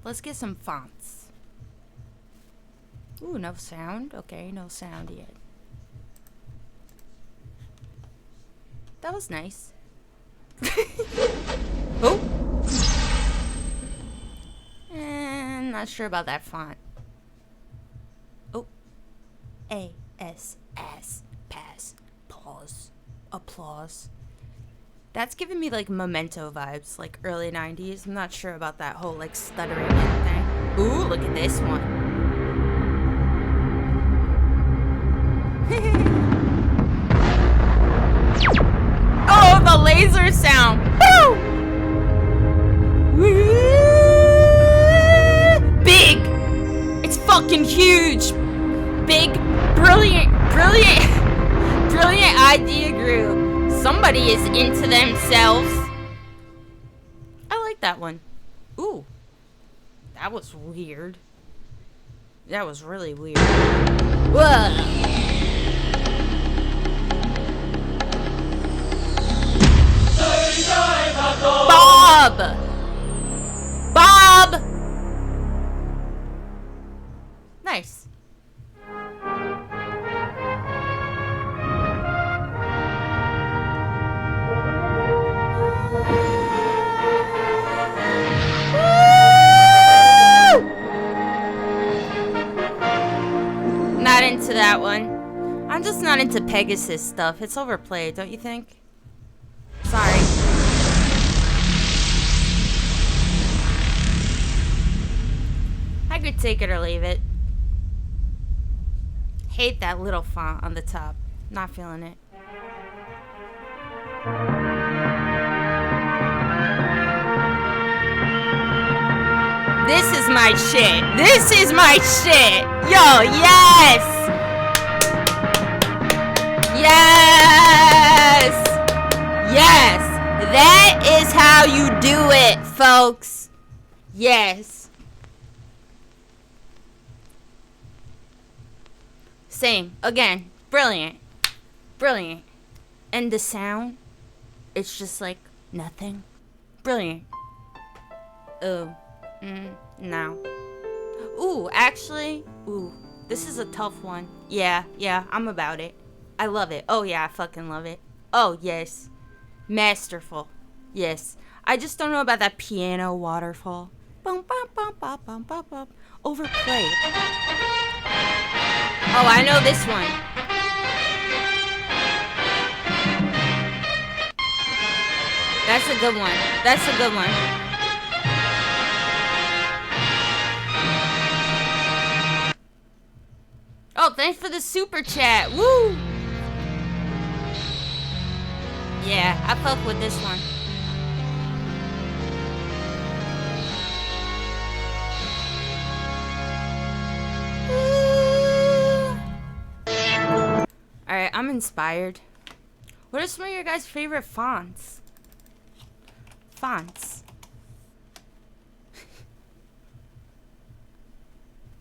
Let's get some fonts. Ooh, no sound. Okay, no sound yet. That was nice. Oh! And not sure about that font. Oh. A-S-S. Pass. Pause. Applause. That's giving me like Memento vibes, like early 90s. I'm not sure about that whole like stuttering thing. Ooh, look at this one. Oh, the laser sound. Woo! Big. It's fucking huge. Big, brilliant idea group. Somebody is into themselves. I like that one. Ooh. That was weird. That was really weird. Whoa. Bob! Bob! Nice. not into that one. I'm just not into Pegasus stuff. It's overplayed, don't you think? Sorry. I could take it or leave it. Hate that little font on the top. Not feeling it. This is my shit. This is my shit. Yo, yes. Yes. Yes. That is how you do it, folks. Yes. Same. Again. Brilliant. Brilliant. And the sound, it's just like nothing. Brilliant. Oh. No. Ooh, actually, this is a tough one. Yeah, I'm about it. I love it. Oh yeah, I fucking love it. Oh yes. Masterful. Yes. I just don't know about that piano waterfall. Bum, bum, bum, bum, bum, bum, bum. Overplayed. Oh, I know this one. That's a good one. That's a good one. Oh, thanks for the super chat. Woo! Yeah, I fuck with this one. Alright, I'm inspired. What are some of your guys' favorite fonts? Fonts.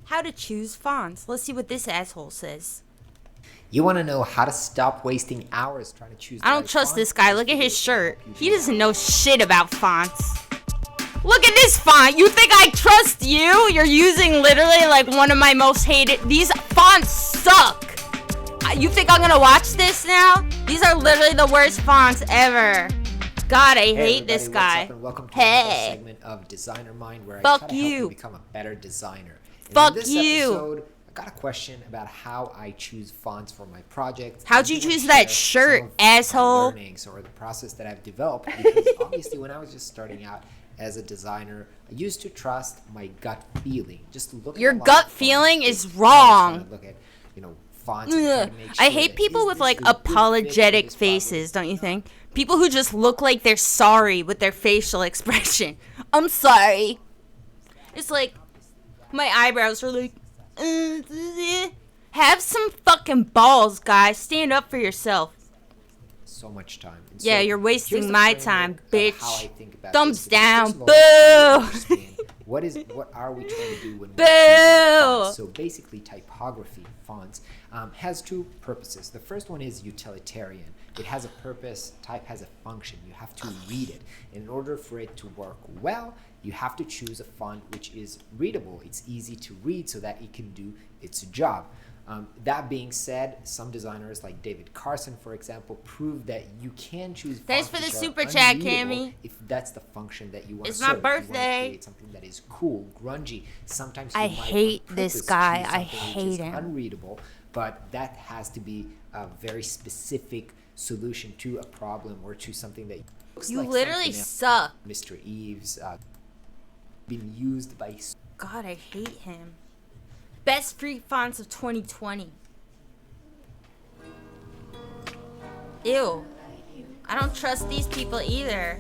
How to choose fonts. Let's see what this asshole says. You want to know how to stop wasting hours trying to choose the I don't right trust font? this guy. Look at his shirt. He doesn't know shit about fonts. Look at this font. You think I trust you? You're using literally like one of my most hated. These fonts suck. You think I'm gonna watch this now? These are literally the worst fonts ever. God, I hate this guy. What's up, and welcome to another segment of Designer Mind, where I try to help you become a better designer. And Fuck in this you. episode, I got a question about how I choose fonts for my projects. How'd you choose that shirt, asshole? Learnings or the process that I've developed, because obviously when I was just starting out as a designer, I used to trust my gut feeling. Just look at Your a lot gut of feeling fonts. is wrong. Look at, fonts. And try to make I sure hate that people is with this like a good fit for apologetic this faces, don't you think? People who just look like they're sorry with their facial expression. I'm sorry. It's like my eyebrows are like, have some fucking balls, guys. Stand up for yourself. So much time. And Yeah, so you're wasting here's the my framework time, of bitch. how I think about Thumbs this. down. First of all, I need to Boo. understand what are we trying to do when Boo. we're choosing fonts? So basically, typography fonts has two purposes. The first one is utilitarian. It has a purpose. Type has a function. You have to read it. In order for it to work well, you have to choose a font which is readable. It's easy to read so that it can do its job. That being said, some designers like David Carson, for example, prove that you can choose Thanks fonts for the which super are chat, unreadable Cammy. if that's the function that you want to It's serve. my If you wanna birthday. create something that is cool, grungy. Sometimes you I might on hate this purpose guy. choose I something which hate is him. unreadable, but that has to be a very specific solution to a problem or to something that looks You like literally something suck. Mr. Eves been used by God, I hate him. Best free fonts of 2020. Ew. I don't trust these people either.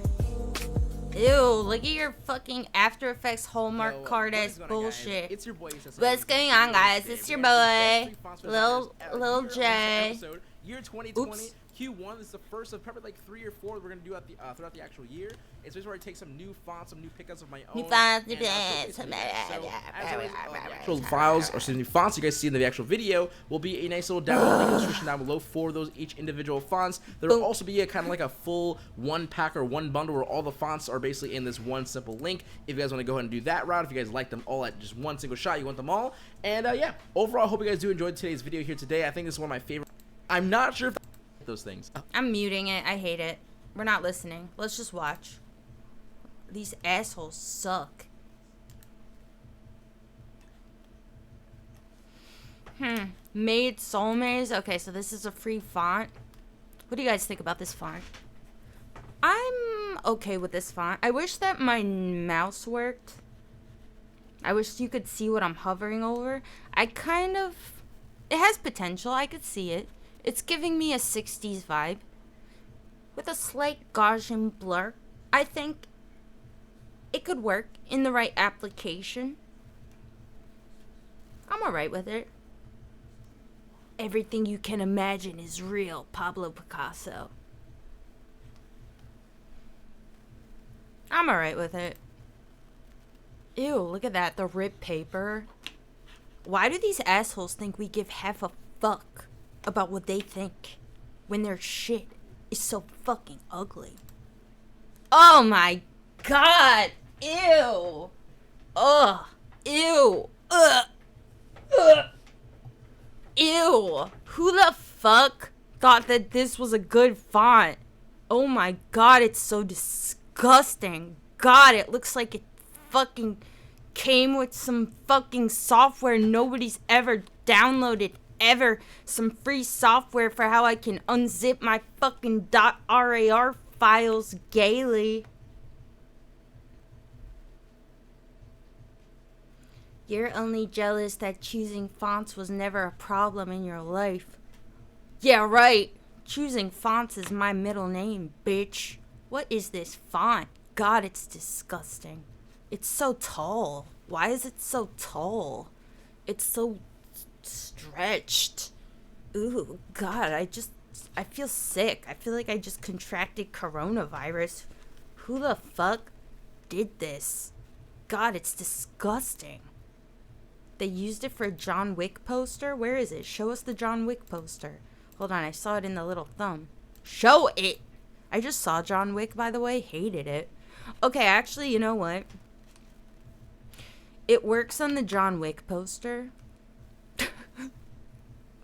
Ew, look at your fucking After Effects Hallmark card ass bullshit. It's your boy. What's going on, guys? It's your boy, Lil J. Year 2020, Oops. Q1 this is the first of probably like 3 or 4 we're gonna do at the throughout the actual year. It's basically where I take some new fonts, some new pickups of my own. New fonts, and, new so fonts, basically, as always, the actual files or the fonts you guys see in the actual video will be a nice little download link description down below for those each individual fonts. There will also be a kind of like a full one pack or one bundle where all the fonts are basically in this one simple link. If you guys want to go ahead and do that route, if you guys like them all at just one single shot, you want them all. And yeah, overall, I hope you guys do enjoy today's video here today. I think this is one of my favorite. I'm not sure if those things. I'm muting it. I hate it. We're not listening. Let's just watch. These assholes suck. Made Soulmaze. Okay, so this is a free font. What do you guys think about this font? I'm okay with this font. I wish that my mouse worked. I wish you could see what I'm hovering over. It has potential. I could see it. It's giving me a 60s vibe. With a slight Gaussian blur. I think it could work in the right application. I'm alright with it. Everything you can imagine is real, Pablo Picasso. I'm alright with it. Ew, look at that, the ripped paper. Why do these assholes think we give half a fuck about what they think when their shit is so fucking ugly? Oh my god! Ew! Ugh! Ew! Ugh! Ugh! Ew! Who the fuck thought that this was a good font? Oh my god, it's so disgusting. God, it looks like it fucking came with some fucking software nobody's ever downloaded ever. Some free software for how I can unzip my fucking .rar files gaily. You're only jealous that choosing fonts was never a problem in your life. Yeah, right. Choosing fonts is my middle name, bitch. What is this font? God, it's disgusting. It's so tall. Why is it so tall? It's so stretched. Ooh, God, I feel sick. I feel like I just contracted coronavirus. Who the fuck did this? God, it's disgusting. They used it for a John Wick poster? Where is it? Show us the John Wick poster. Hold on, I saw it in the little thumb. Show it! I just saw John Wick, by the way. Hated it. Okay, actually, you know what? It works on the John Wick poster.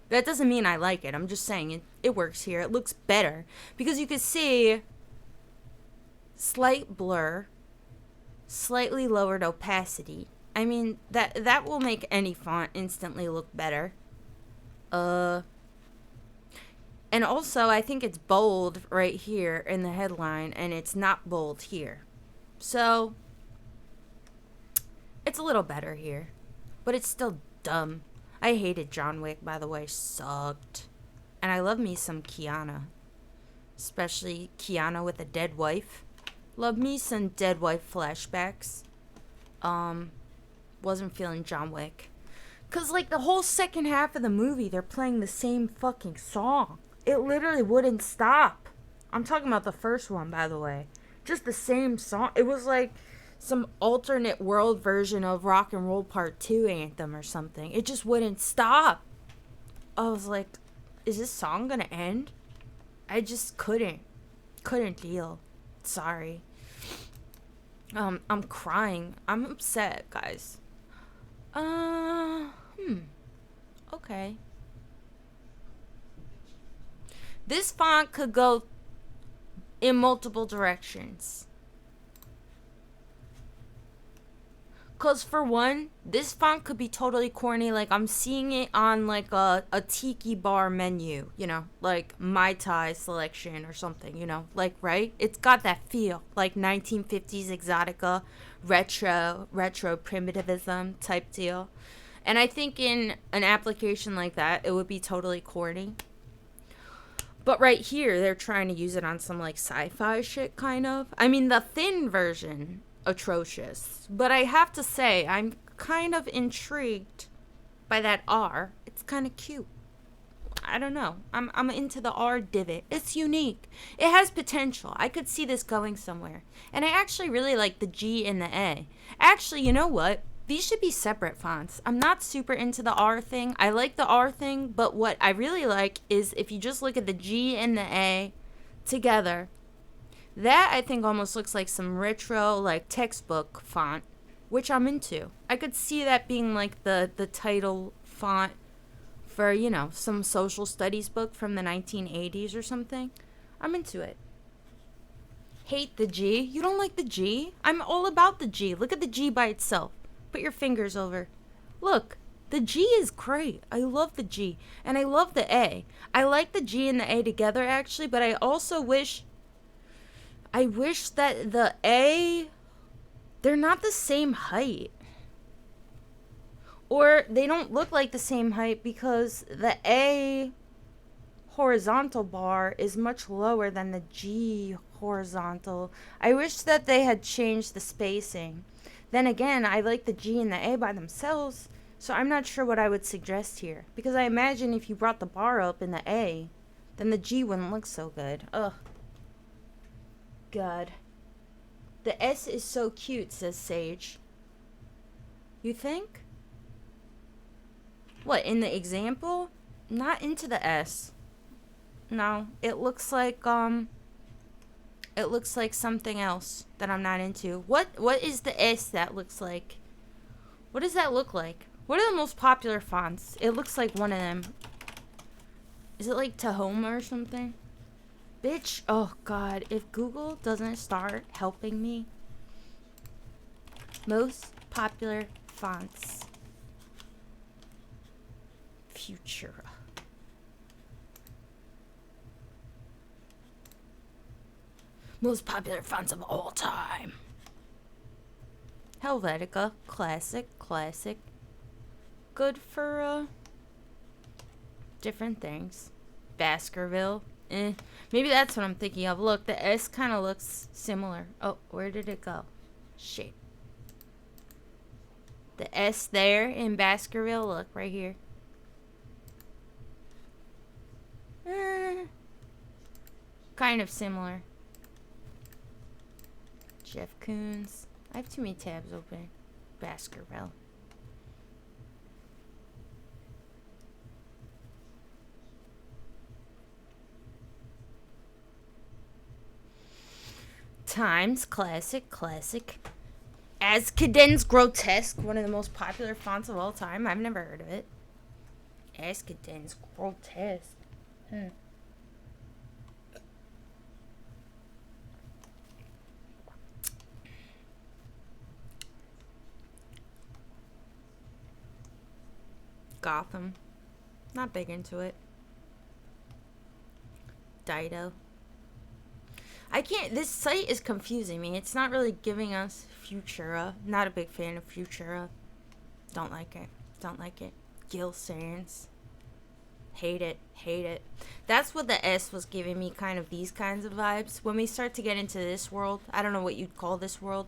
That doesn't mean I like it. I'm just saying it works here. It looks better. Because you can see slight blur, slightly lowered opacity. I mean, that will make any font instantly look better. And also, I think it's bold right here in the headline, and it's not bold here. So, it's a little better here. But it's still dumb. I hated John Wick, by the way. Sucked. And I love me some Keanu. Especially Keanu with a dead wife. Love me some dead wife flashbacks. Wasn't feeling John Wick. Cause like the whole second half of the movie, they're playing the same fucking song. It literally wouldn't stop. I'm talking about the first one, by the way. Just the same song. It was like some alternate world version of Rock and Roll Part 2 anthem or something. It just wouldn't stop. I was like, is this song gonna end? I just couldn't deal. Sorry. I'm crying. I'm upset, guys. Okay. This font could go in multiple directions. Cause for one, this font could be totally corny. Like I'm seeing it on like a tiki bar menu, you know, like Mai Tai selection or something, you know, like, right? It's got that feel, like 1950s exotica, retro primitivism type deal. And I think in an application like that, it would be totally corny. But right here, they're trying to use it on some like sci-fi shit kind of. I mean, the thin version, atrocious. But I have to say, I'm kind of intrigued by that R. It's kind of cute. I don't know. I'm into the R divot. It's unique. It has potential. I could see this going somewhere. And I actually really like the G and the A. Actually, you know what? These should be separate fonts. I'm not super into the R thing. I like the R thing, but what I really like is if you just look at the G and the A together, that I think almost looks like some retro, like textbook font, which I'm into. I could see that being like the title font for, you know, some social studies book from the 1980s or something. I'm into it. Hate the G? You don't like the G? I'm all about the G. Look at the G by itself. Put your fingers over. Look, The G is great. I love the G. And I love the A. I like the G and the A together, actually, but I also wish... I wish that the A... They're not the same height. Or they don't look like the same height because the A horizontal bar is much lower than the G horizontal. I wish that they had changed the spacing. Then again, I like the G and the A by themselves, so I'm not sure what I would suggest here. Because I imagine if you brought the bar up in the A, then the G wouldn't look so good. Ugh. God. The S is so cute, says Sage. You think? What, in the example? Not into the S. No, it looks like something else that I'm not into. What is the S that looks like? What does that look like? What are the most popular fonts? It looks like one of them. Is it like Tahoma or something? Bitch, oh god, if Google doesn't start helping me. Most popular fonts. Futura. Most popular fonts of all time. Helvetica, classic. Good for different things. Baskerville, maybe that's what I'm thinking of. Look, the S kind of looks similar. Oh, where did it go? Shit. The S there in Baskerville, look right here. Kind of similar. Jeff Koons. I have too many tabs open. Baskerville. Times, classic. Ascaden's Grotesque, one of the most popular fonts of all time. I've never heard of it. Ascaden's Grotesque. Gotham. Not big into it. Dido. I can't, this site is confusing me. It's not really giving us Futura. Not a big fan of Futura. Don't like it. Gil Sans. Hate it. That's what the S was giving me, kind of these kinds of vibes. When we start to get into this world, I don't know what you'd call this world.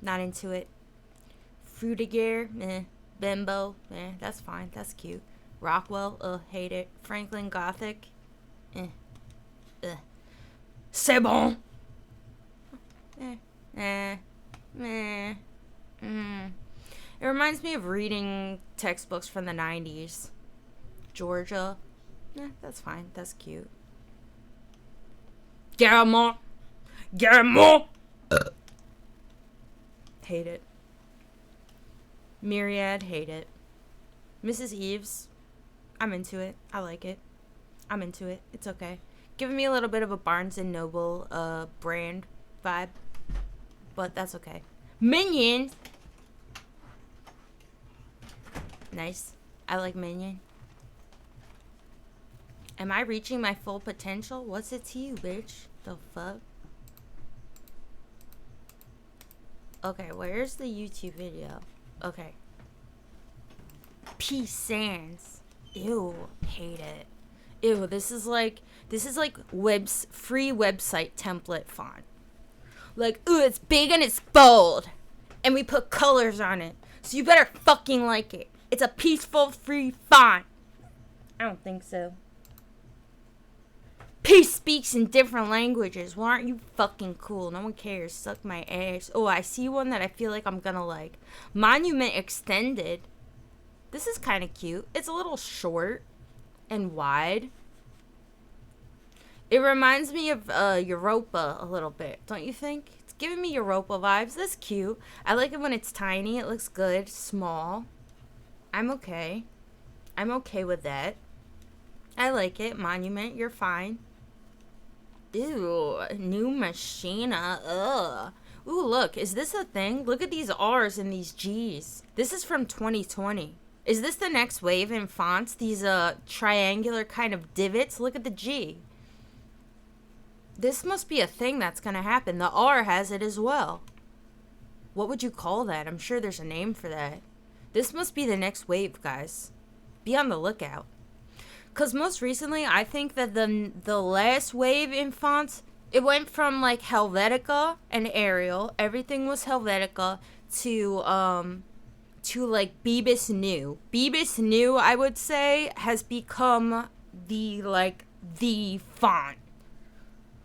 Not into it. Frutiger, Bimbo, that's fine. That's cute. Rockwell, hate it. Franklin Gothic, C'est bon. It reminds me of reading textbooks from the 90s. Georgia, that's fine. That's cute. Garamond. Hate it. Myriad, hate it. Mrs. Eves, I'm into it. I like it. I'm into it. It's okay. Giving me a little bit of a Barnes & Noble brand vibe. But that's okay. Minion. Nice. I like Minion. Am I reaching my full potential? What's it to you, bitch? The fuck? Okay, where's the YouTube video? Okay. P Sans. Ew, hate it. Ew, this is like free website template font. Like, ooh, it's big and it's bold. And we put colors on it. So you better fucking like it. It's a peaceful, free font. I don't think so. Peace speaks in different languages. Well, aren't you fucking cool? No one cares. Suck my ass. Oh, I see one that I feel like I'm gonna like. Monument Extended. This is kind of cute. It's a little short and wide. It reminds me of Europa a little bit, don't you think? It's giving me Europa vibes. That's cute. I like it when it's tiny. It looks good. Small. I'm okay. I'm okay with that. I like it. Monument, you're fine. Ew, New Machina. Ugh. Ooh, look. Is this a thing? Look at these R's and these G's. This is from 2020. Is this the next wave in fonts? These triangular kind of divots? Look at the G. This must be a thing that's going to happen. The R has it as well. What would you call that? I'm sure there's a name for that. This must be the next wave, guys. Be on the lookout. Because most recently, I think that the last wave in fonts, it went from like Helvetica and Arial. Everything was Helvetica to like Bebas New. Bebas New, I would say, has become the font.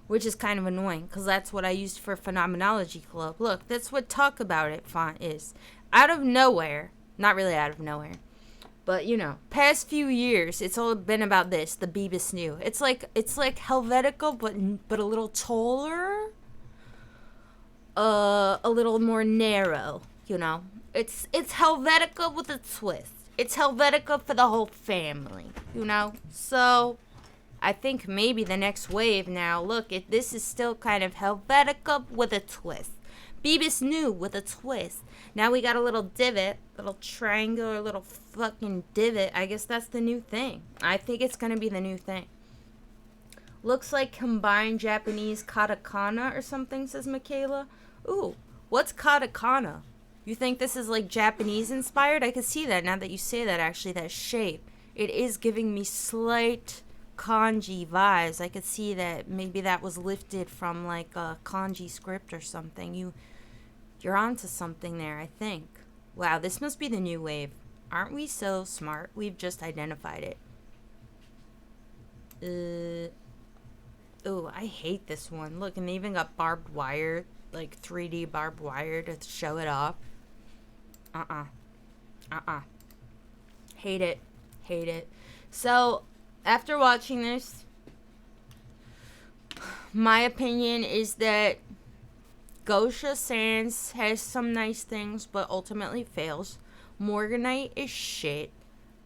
Which is kind of annoying, because that's what I used for Phenomenology Club. Look, that's what Talk About It font is. Out of nowhere, not really out of nowhere, but you know, past few years, it's all been about this, the Bebas New. It's like Helvetica, but a little taller, a little more narrow, you know. It's Helvetica with a twist. It's Helvetica for the whole family, you know. So I think maybe the next wave now, look, this is still kind of Helvetica with a twist. Bebas New with a twist. Now we got a little divot, little triangular little fucking divot. I guess that's the new thing. I think it's going to be the new thing. Looks like combined Japanese katakana or something, says Michaela. Ooh, what's katakana? You think this is like Japanese inspired? I can see that now that you say that, actually, that shape. It is giving me slight kanji vibes. I could see that maybe that was lifted from like a kanji script or something. You're onto something there, I think. Wow, this must be the new wave. Aren't we so smart? We've just identified it. Oh, I hate this one. Look, and they even got barbed wire, like 3D barbed wire to show it off. Hate it. Hate it. So after watching this, my opinion is that Gosha Sans has some nice things, but ultimately fails. Morganite is shit,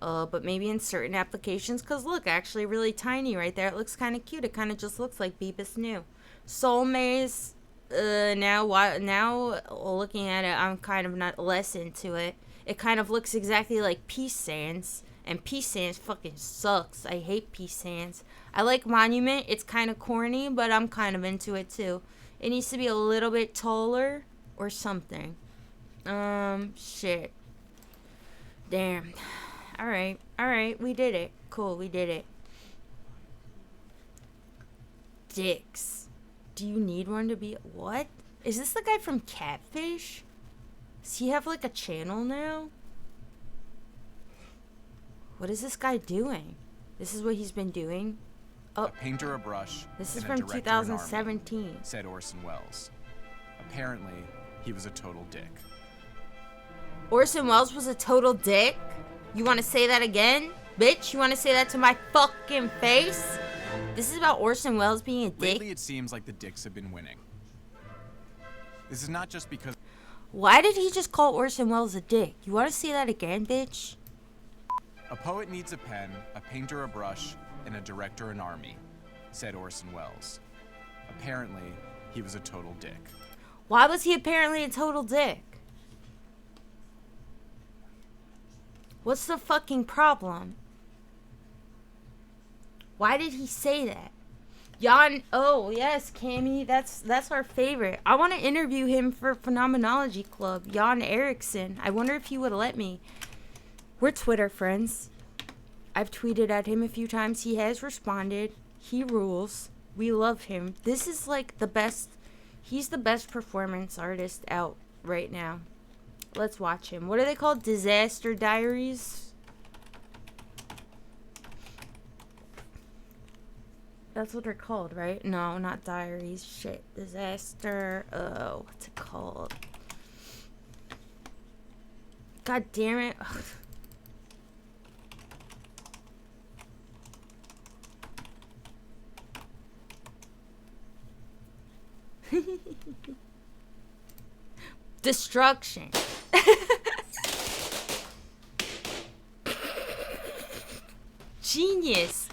but maybe in certain applications, because look, actually really tiny right there. It looks kind of cute. It kind of just looks like Bebas New. Soul Maze, now looking at it, I'm kind of not less into it. It kind of looks exactly like Peace Sans. And Peace Sans fucking sucks. I hate Peace Sans. I like Monument. It's kind of corny, but I'm kind of into it too. It needs to be a little bit taller or something. Shit. Damn. Alright. We did it. Cool, we did it. Dicks. Do you need one to be... What? Is this the guy from Catfish? Does he have like a channel now? What is this guy doing? This is what he's been doing? Oh, a painter, a brush. This is and from a director, 2017. an army, said Orson Welles. Apparently, he was a total dick. Orson Welles was a total dick? You want to say that again? Bitch, you want to say that to my fucking face? This is about Orson Welles being a dick? Lately, it seems like the dicks have been winning. This is not just because... Why did he just call Orson Welles a dick? You want to say that again, bitch? A poet needs a pen, a painter a brush, and a director an army, said Orson Welles. Apparently, he was a total dick. Why was he apparently a total dick? What's the fucking problem? Why did he say that? Jan, oh yes, Cammy, that's our favorite. I want to interview him for Phenomenology Club. Jan Eriksson. I wonder if he would let me. We're Twitter friends. I've tweeted at him a few times. He has responded. He rules. We love him. This is like the best. He's the best performance artist out right now. Let's watch him. What are they called? Disaster Diaries? That's what they're called, right? No, not diaries. Shit. Disaster. Oh, what's it called? God damn it. Destruction. Genius.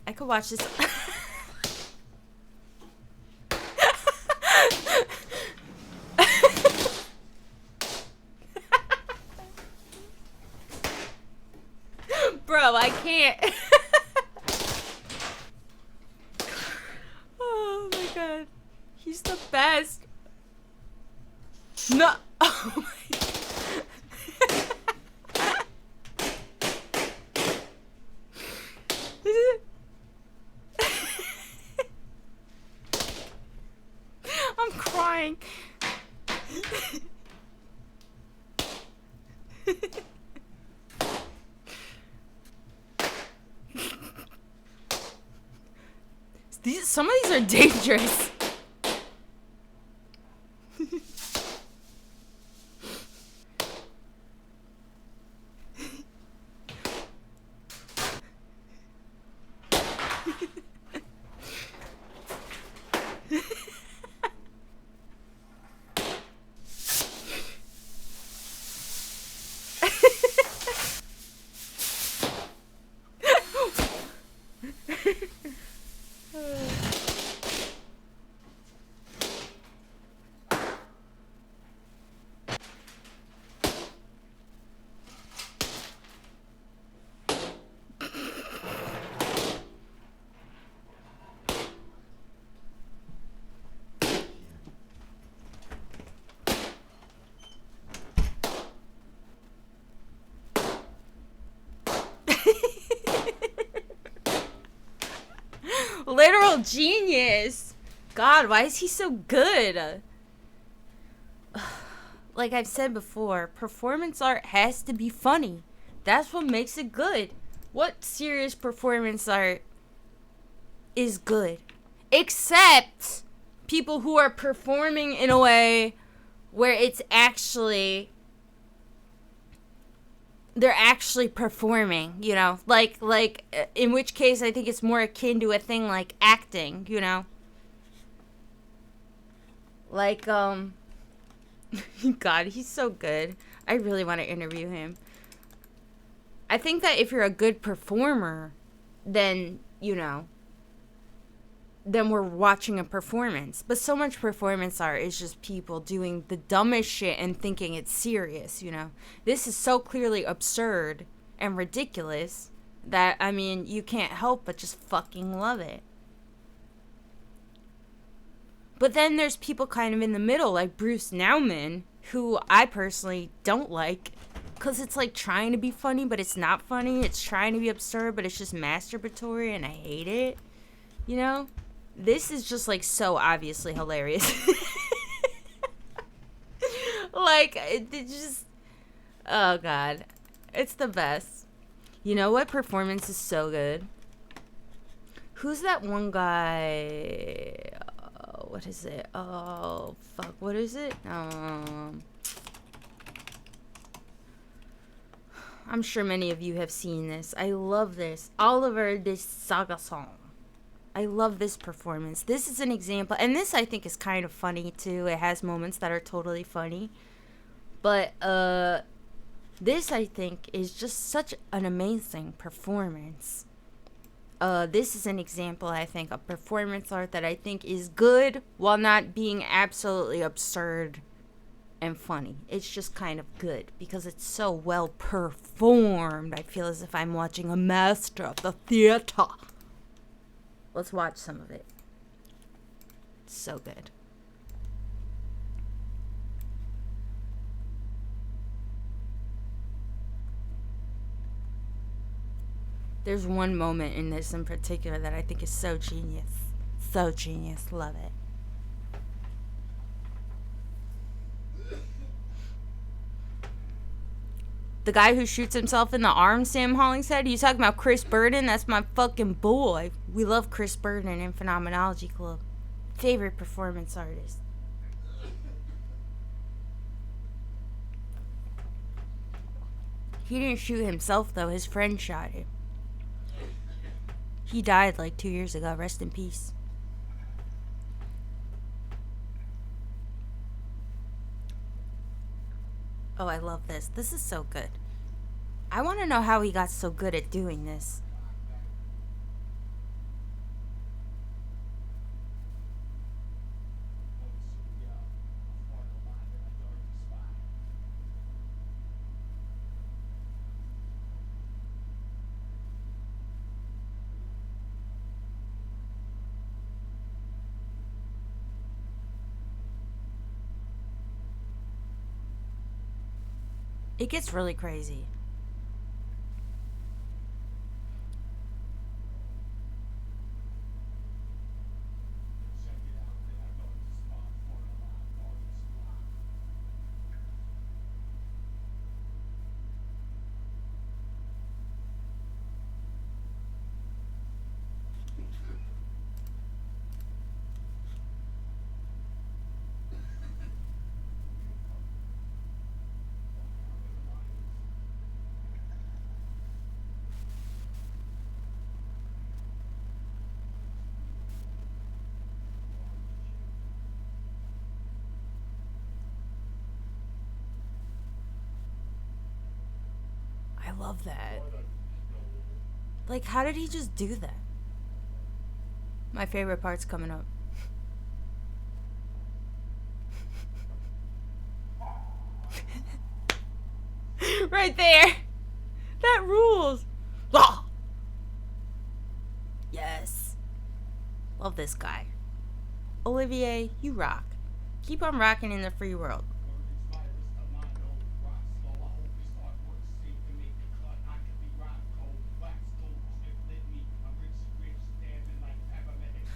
I could watch this. bro, I can't. Oh my god. He's the best. No. Oh my I'm crying. Some of these are dangerous. Literal genius. God, why is he so good? Like I've said before, performance art has to be funny. That's what makes it good. What serious performance art is good? Except people who are performing in a way where it's actually... they're actually performing, you know, like in which case I think it's more akin to a thing like acting, you know, like God, he's so good. I really want to interview him. I think that if you're a good performer, then, you know, then we're watching a performance. But so much performance art is just people doing the dumbest shit and thinking it's serious, you know. This is so clearly absurd and ridiculous that, I mean, you can't help but just fucking love it. But then there's people kind of in the middle, like Bruce Nauman, who I personally don't like, because it's like trying to be funny, but it's not funny. It's trying to be absurd, but it's just masturbatory, and I hate it, you know. This is just like so obviously hilarious. Like it just, oh god, it's the best. You know what performance is so good? Who's that one guy? What is it? Oh fuck, what is it? I'm sure many of you have seen this. I love this. Oliver de Sagasson. I love this performance. This is an example, and this I think is kind of funny too. It has moments that are totally funny, but this I think is just such an amazing performance. This is an example, I think, of performance art that I think is good while not being absolutely absurd and funny. It's just kind of good because it's so well performed. I feel as if I'm watching a master of the theater. Let's watch some of it. It's so good. There's one moment in this in particular that I think is so genius. So genius. Love it. The guy who shoots himself in the arm, Sam Hollingshead. You talking about Chris Burden? That's my fucking boy. We love Chris Burden in Phenomenology Club. Favorite performance artist. He didn't shoot himself though. His friend shot him. He died like 2 years ago. Rest in peace. Oh, I love this. This is so good. I want to know how he got so good at doing this. It gets really crazy. I love that. Like, how did he just do that? My favorite part's coming up. Right there. That rules. Ah! Yes. Love this guy. Olivier, you rock. Keep on rocking in the free world.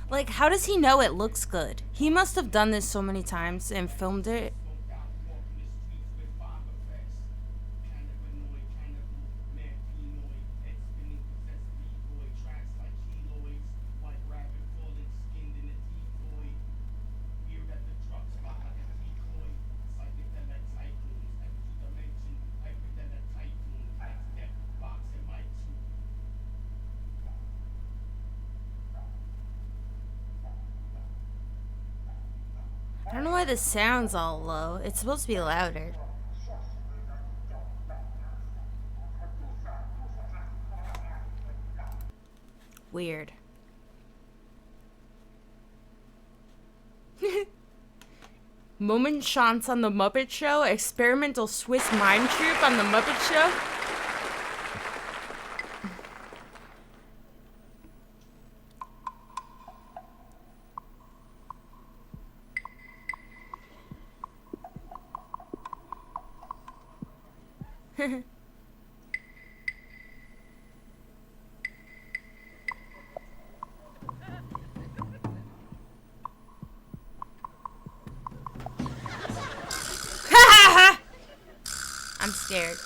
Like, how does he know it looks good? He must have done this so many times and filmed it. I don't know why the sound's all low. It's supposed to be louder. Weird. Moment chance on the Muppet Show. Experimental Swiss mime troupe on the Muppet Show. I'm scared.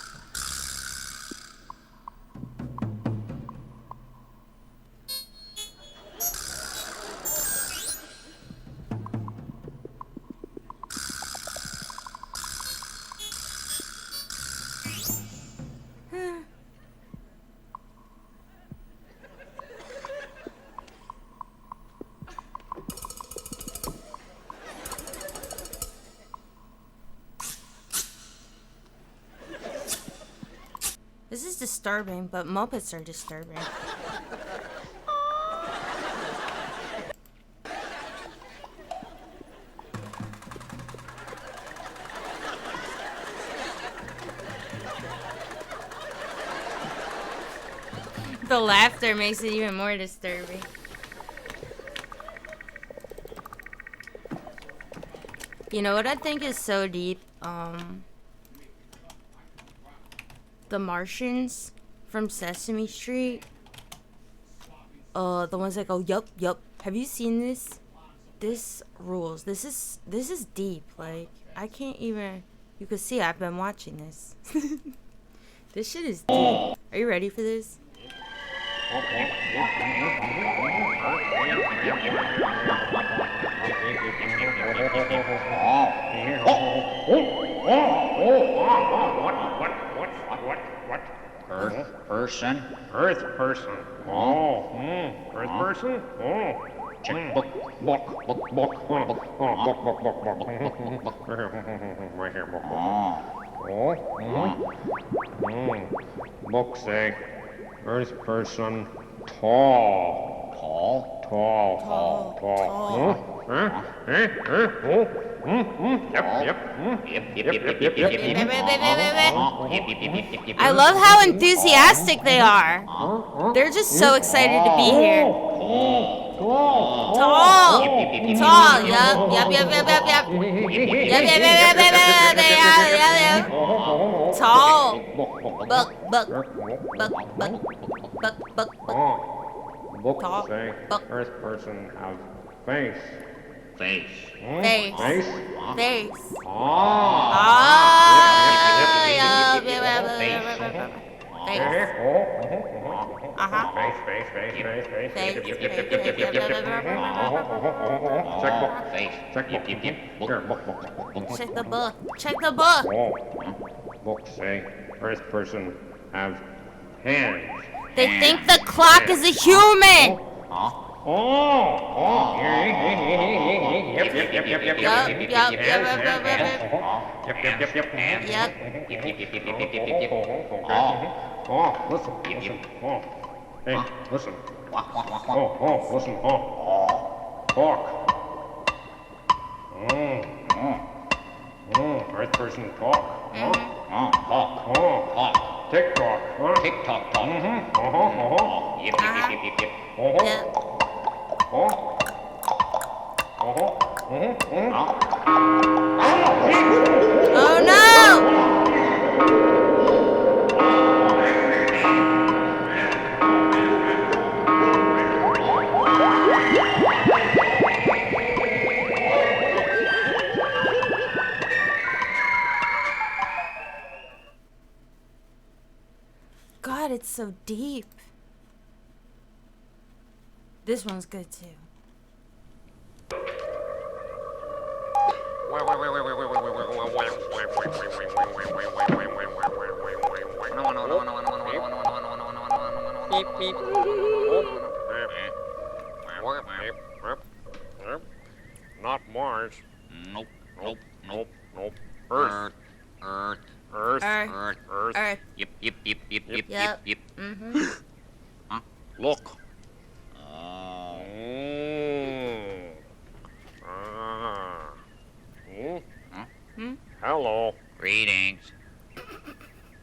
This is disturbing, but Muppets are disturbing. The laughter makes it even more disturbing. You know what I think is so deep? The Martians from Sesame Street. The ones that go, yup, yup. Have you seen this? This rules. This is deep. Like, I can't even. You can see I've been watching this. This shit is deep. Are you ready for this? What? Earth person? Earth person. Oh. Earth person? Oh. Check book. Right here, book. Book say, Earth person, tall. Yep. I love how enthusiastic they are. They're just so excited to be here. Tall. Yup. Tall. Buck, buck, buck, buck, buck, buck, buck. Books Talk. say Buck. Earth person has face. Face. Face. Face? Face. Ah. Yeah, Face. Uh-huh. Face, face, face, face, face. Face. Checkbook. Face. Checkbook. Here, book. Check the book. Check the book. Books say Earth person have hands. They think the clock is a human. Yep. Listen. Hey, listen. Listen. Talk. Earth person talk. Talk. Tick-tock. Tick-tock. Yep. Oh no! God, it's so deep. This one's good too. Not Mars. Nope. Earth. Earth. Yep. Yep. Mm-hmm. Look. Hello. Greetings.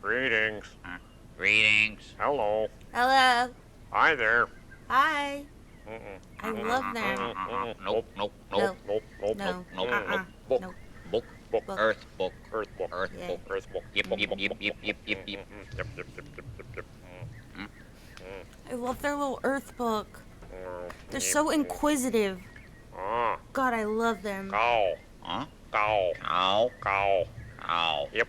Greetings. Hello. Hello. Hi there. Hi. I love them. Nope. No. Book. No. Book. Earth book. Yeah. Yep. I love their little Earth book. They're so inquisitive. God, I love them. Cow. Huh? Cow. Cow. Yep.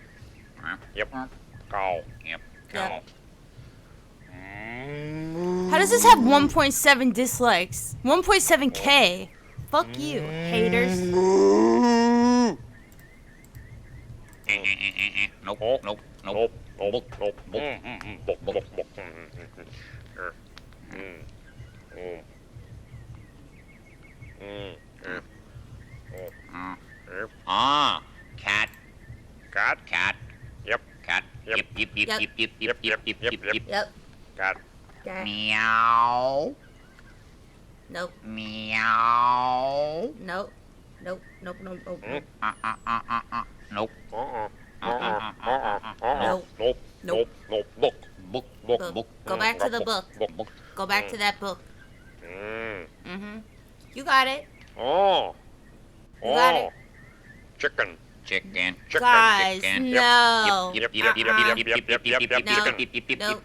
Cow. Yep. Yep. How does this have 1.7 dislikes? 1.7K. Fuck you, haters. Nope. Book. Cat. Yep. Cat. Cat. Meow. Nope. Meow. Nope. Nope. Nope. Nope. Book. Go back to the book. Go back to that book. Mm-hmm. You got it. You got it. Chicken. Guys, Yep. no. Yep. Nope.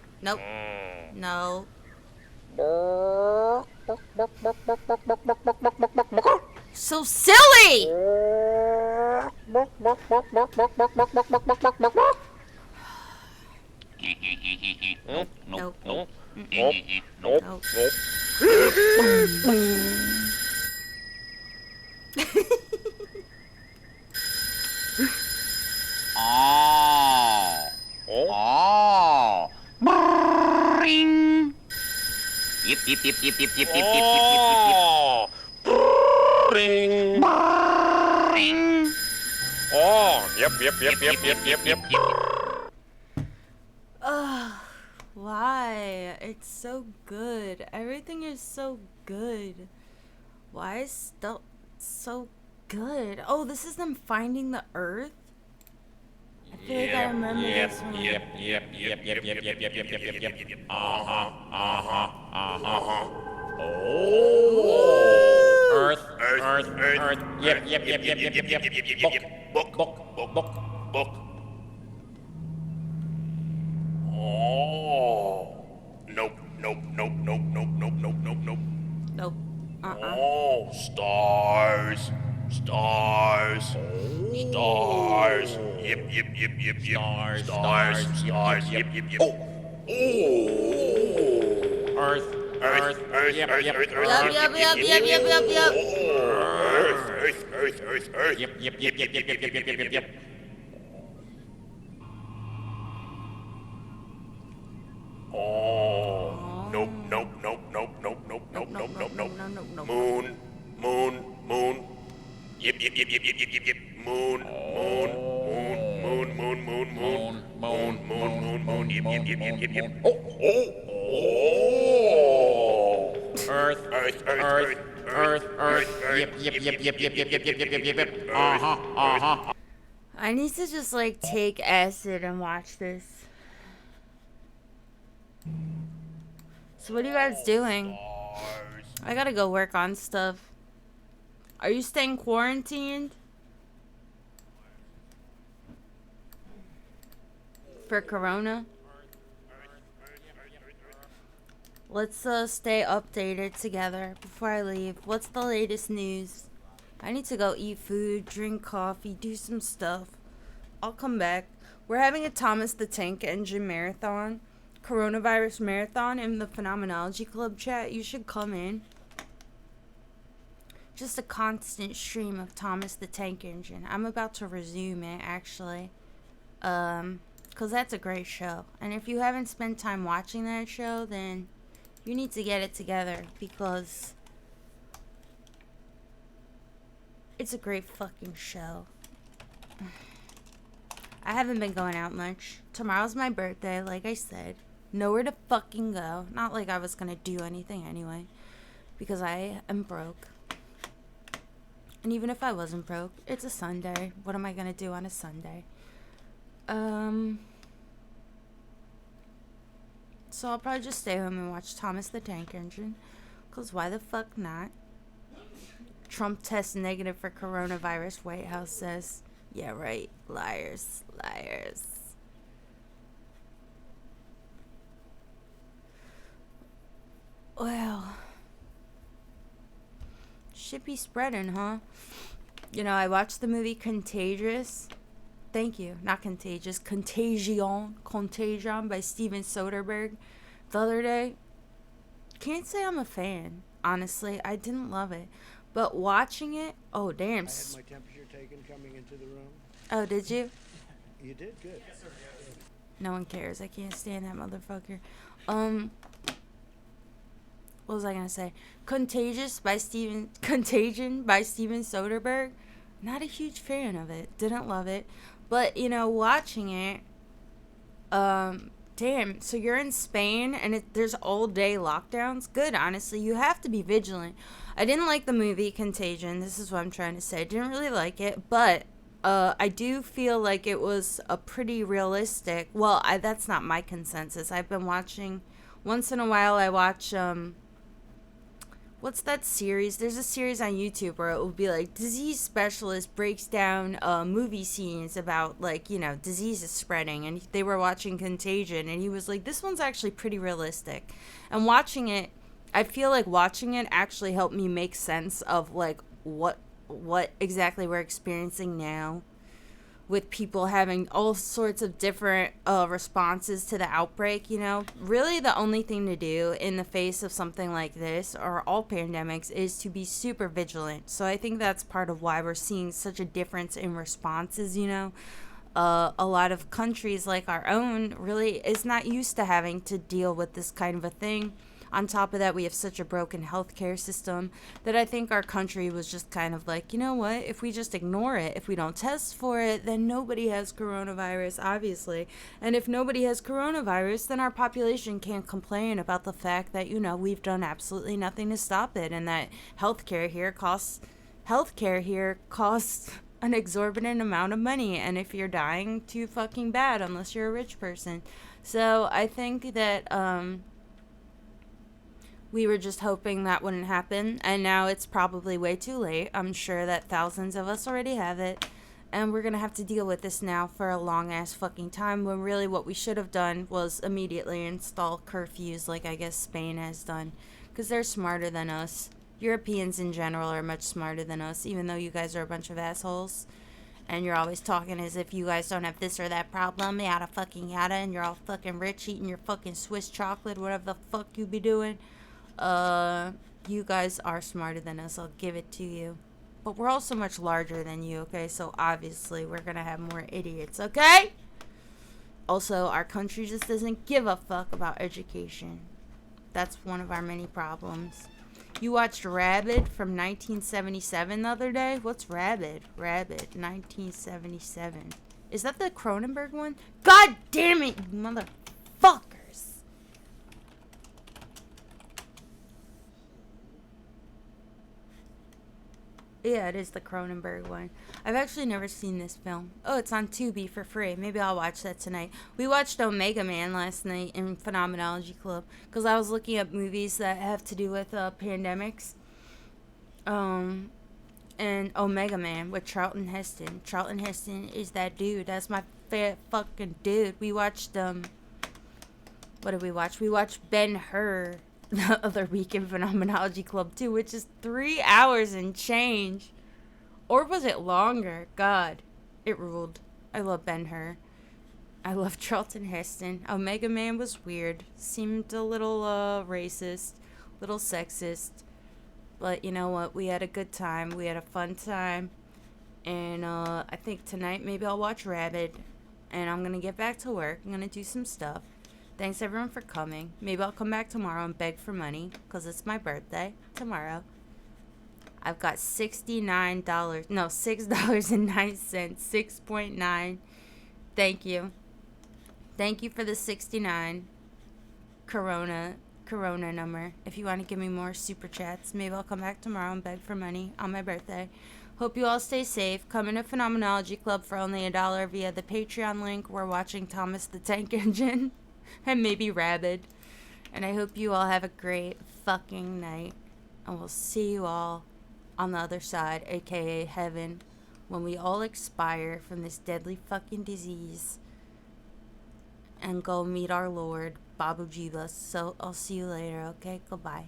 No. So silly! Nope. Bring. Yep. Ring. Bring. Yep. Ugh, why? It's so good. Everything is so good. Why is still so good? Oh, this is them finding the Earth? I feel like I remember this one. Earth. Yep. Book. Stars. Stars. Stars. Yip, yip, yip, yip, yip. Stars. Stars. Yip, yip, yip. Oh. Earth. Earth. Earth. Yep, yep, Earth. Yup, yup, yup, yup, yup, yup, yup. Earth. Earth. Earth. Earth. Earth. Yep, yep, yep, yep, yep, yep, yep, yep, yep, yep. Oh. Nope, nope, nope, nope, nope, nope, nope, nope, nope, nope. Moon, moon, moon. Yip, yip, yip, yip, yip, yip, yip, yip. Moon, moon, moon, moon, moon, moon, moon, moon, moon, moon, moon. Yip, yip, yip, yip, yip, yip. Oh, oh. Earth, Earth, Earth, Earth, Earth, Earth. Yip, yip, yip, yip, yip, yip, yip, yip, yip, yip, yip, yip. Uh-huh. I need to just like take acid and watch this. So what are you guys doing? I gotta go work on stuff. Are you staying quarantined? For Corona? Let's stay updated together before I leave. What's the latest news? I need to go eat food, drink coffee, do some stuff. I'll come back. We're having a Thomas the Tank Engine marathon. Coronavirus marathon in the Phenomenology Club chat. You should come in. Just a constant stream of Thomas the Tank Engine. I'm about to resume it, actually. Because that's a great show. And if you haven't spent time watching that show, then you need to get it together. Because it's a great fucking show. I haven't been going out much. Tomorrow's my birthday, like I said. Nowhere to fucking go. Not like I was gonna do anything anyway. Because I am broke. And even if I wasn't broke, it's a Sunday. What am I gonna do on a Sunday? So I'll probably just stay home and watch Thomas the Tank Engine. Because why the fuck not? Trump tests negative for coronavirus, White House says. Yeah, right. Liars. Liars. Well, shit be spreading, huh? You know, I watched the movie Contagious. Thank you. Not Contagious. Contagion by Steven Soderbergh the other day. Can't say I'm a fan, honestly. I didn't love it. But watching it, oh, damn. I had my temperature taken coming into the room. Oh, did you? You did? Good. Yes, sir. No one cares. I can't stand that motherfucker. What was I gonna say? Contagion by Steven Soderbergh. Not a huge fan of it. Didn't love it. But, you know, watching it, damn, so you're in Spain and there's all day lockdowns? Good, honestly. You have to be vigilant. I didn't like the movie Contagion. This is what I'm trying to say. I didn't really like it, but I do feel like it was a pretty realistic. Well, that's not my consensus. I've been watching, once in a while I watch, what's that series? There's a series on YouTube where it will be like disease specialist breaks down movie scenes about, like, you know, diseases spreading, and they were watching Contagion and he was like, this one's actually pretty realistic. And watching it, I feel like watching it actually helped me make sense of like what exactly we're experiencing now, with people having all sorts of different responses to the outbreak. You know, really the only thing to do in the face of something like this, or all pandemics, is to be super vigilant. So I think that's part of why we're seeing such a difference in responses. You know, a lot of countries like our own really is not used to having to deal with this kind of a thing. On top of that, we have such a broken healthcare system that I think our country was just kind of like, you know what, if we just ignore it, if we don't test for it, then nobody has coronavirus, obviously. And if nobody has coronavirus, then our population can't complain about the fact that, you know, we've done absolutely nothing to stop it, and that healthcare here costs an exorbitant amount of money, and if you're dying, too fucking bad, unless you're a rich person. So I think that, we were just hoping that wouldn't happen, and now it's probably way too late. I'm sure that thousands of us already have it, and we're gonna have to deal with this now for a long-ass fucking time, when really what we should have done was immediately install curfews like I guess Spain has done, because they're smarter than us. Europeans in general are much smarter than us, even though you guys are a bunch of assholes. And you're always talking as if you guys don't have this or that problem, yada fucking yada, and you're all fucking rich eating your fucking Swiss chocolate, whatever the fuck you be doing. You guys are smarter than us, I'll give it to you. But we're also much larger than you, okay? So obviously we're gonna have more idiots, okay? Also, our country just doesn't give a fuck about education. That's one of our many problems. You watched Rabid from 1977 the other day? What's Rabid? Rabid, 1977. Is that the Cronenberg one? God damn it, you motherfuckers. Yeah, it is the Cronenberg one. I've actually never seen this film. Oh, it's on Tubi for free. Maybe I'll watch that tonight. We watched Omega Man last night in Phenomenology Club because I was looking up movies that have to do with pandemics. And Omega Man with Charlton Heston. Charlton Heston is that dude. That's my fucking dude. We watched what did we watch? We watched Ben-Hur the other week in Phenomenology Club too, which is 3 hours and change. Or was it longer? God, it ruled. I love Ben-Hur. I love Charlton Heston. Omega Man was weird. Seemed a little racist, little sexist. But you know what? We had a good time. We had a fun time. And I think tonight maybe I'll watch Rabid. And I'm going to get back to work. I'm going to do some stuff. Thanks everyone for coming. Maybe I'll come back tomorrow and beg for money because it's my birthday tomorrow. I've got $6.09. No, $6.09. 6.9. Thank you. Thank you for the 69 Corona number. If you want to give me more super chats, maybe I'll come back tomorrow and beg for money on my birthday. Hope you all stay safe. Come into Phenomenology Club for only $1 via the Patreon link. We're watching Thomas the Tank Engine. And maybe Rabid. And I hope you all have a great fucking night. And we'll see you all on the other side, aka heaven, when we all expire from this deadly fucking disease and go meet our Lord, Babu Jivas. So I'll see you later, okay? Goodbye.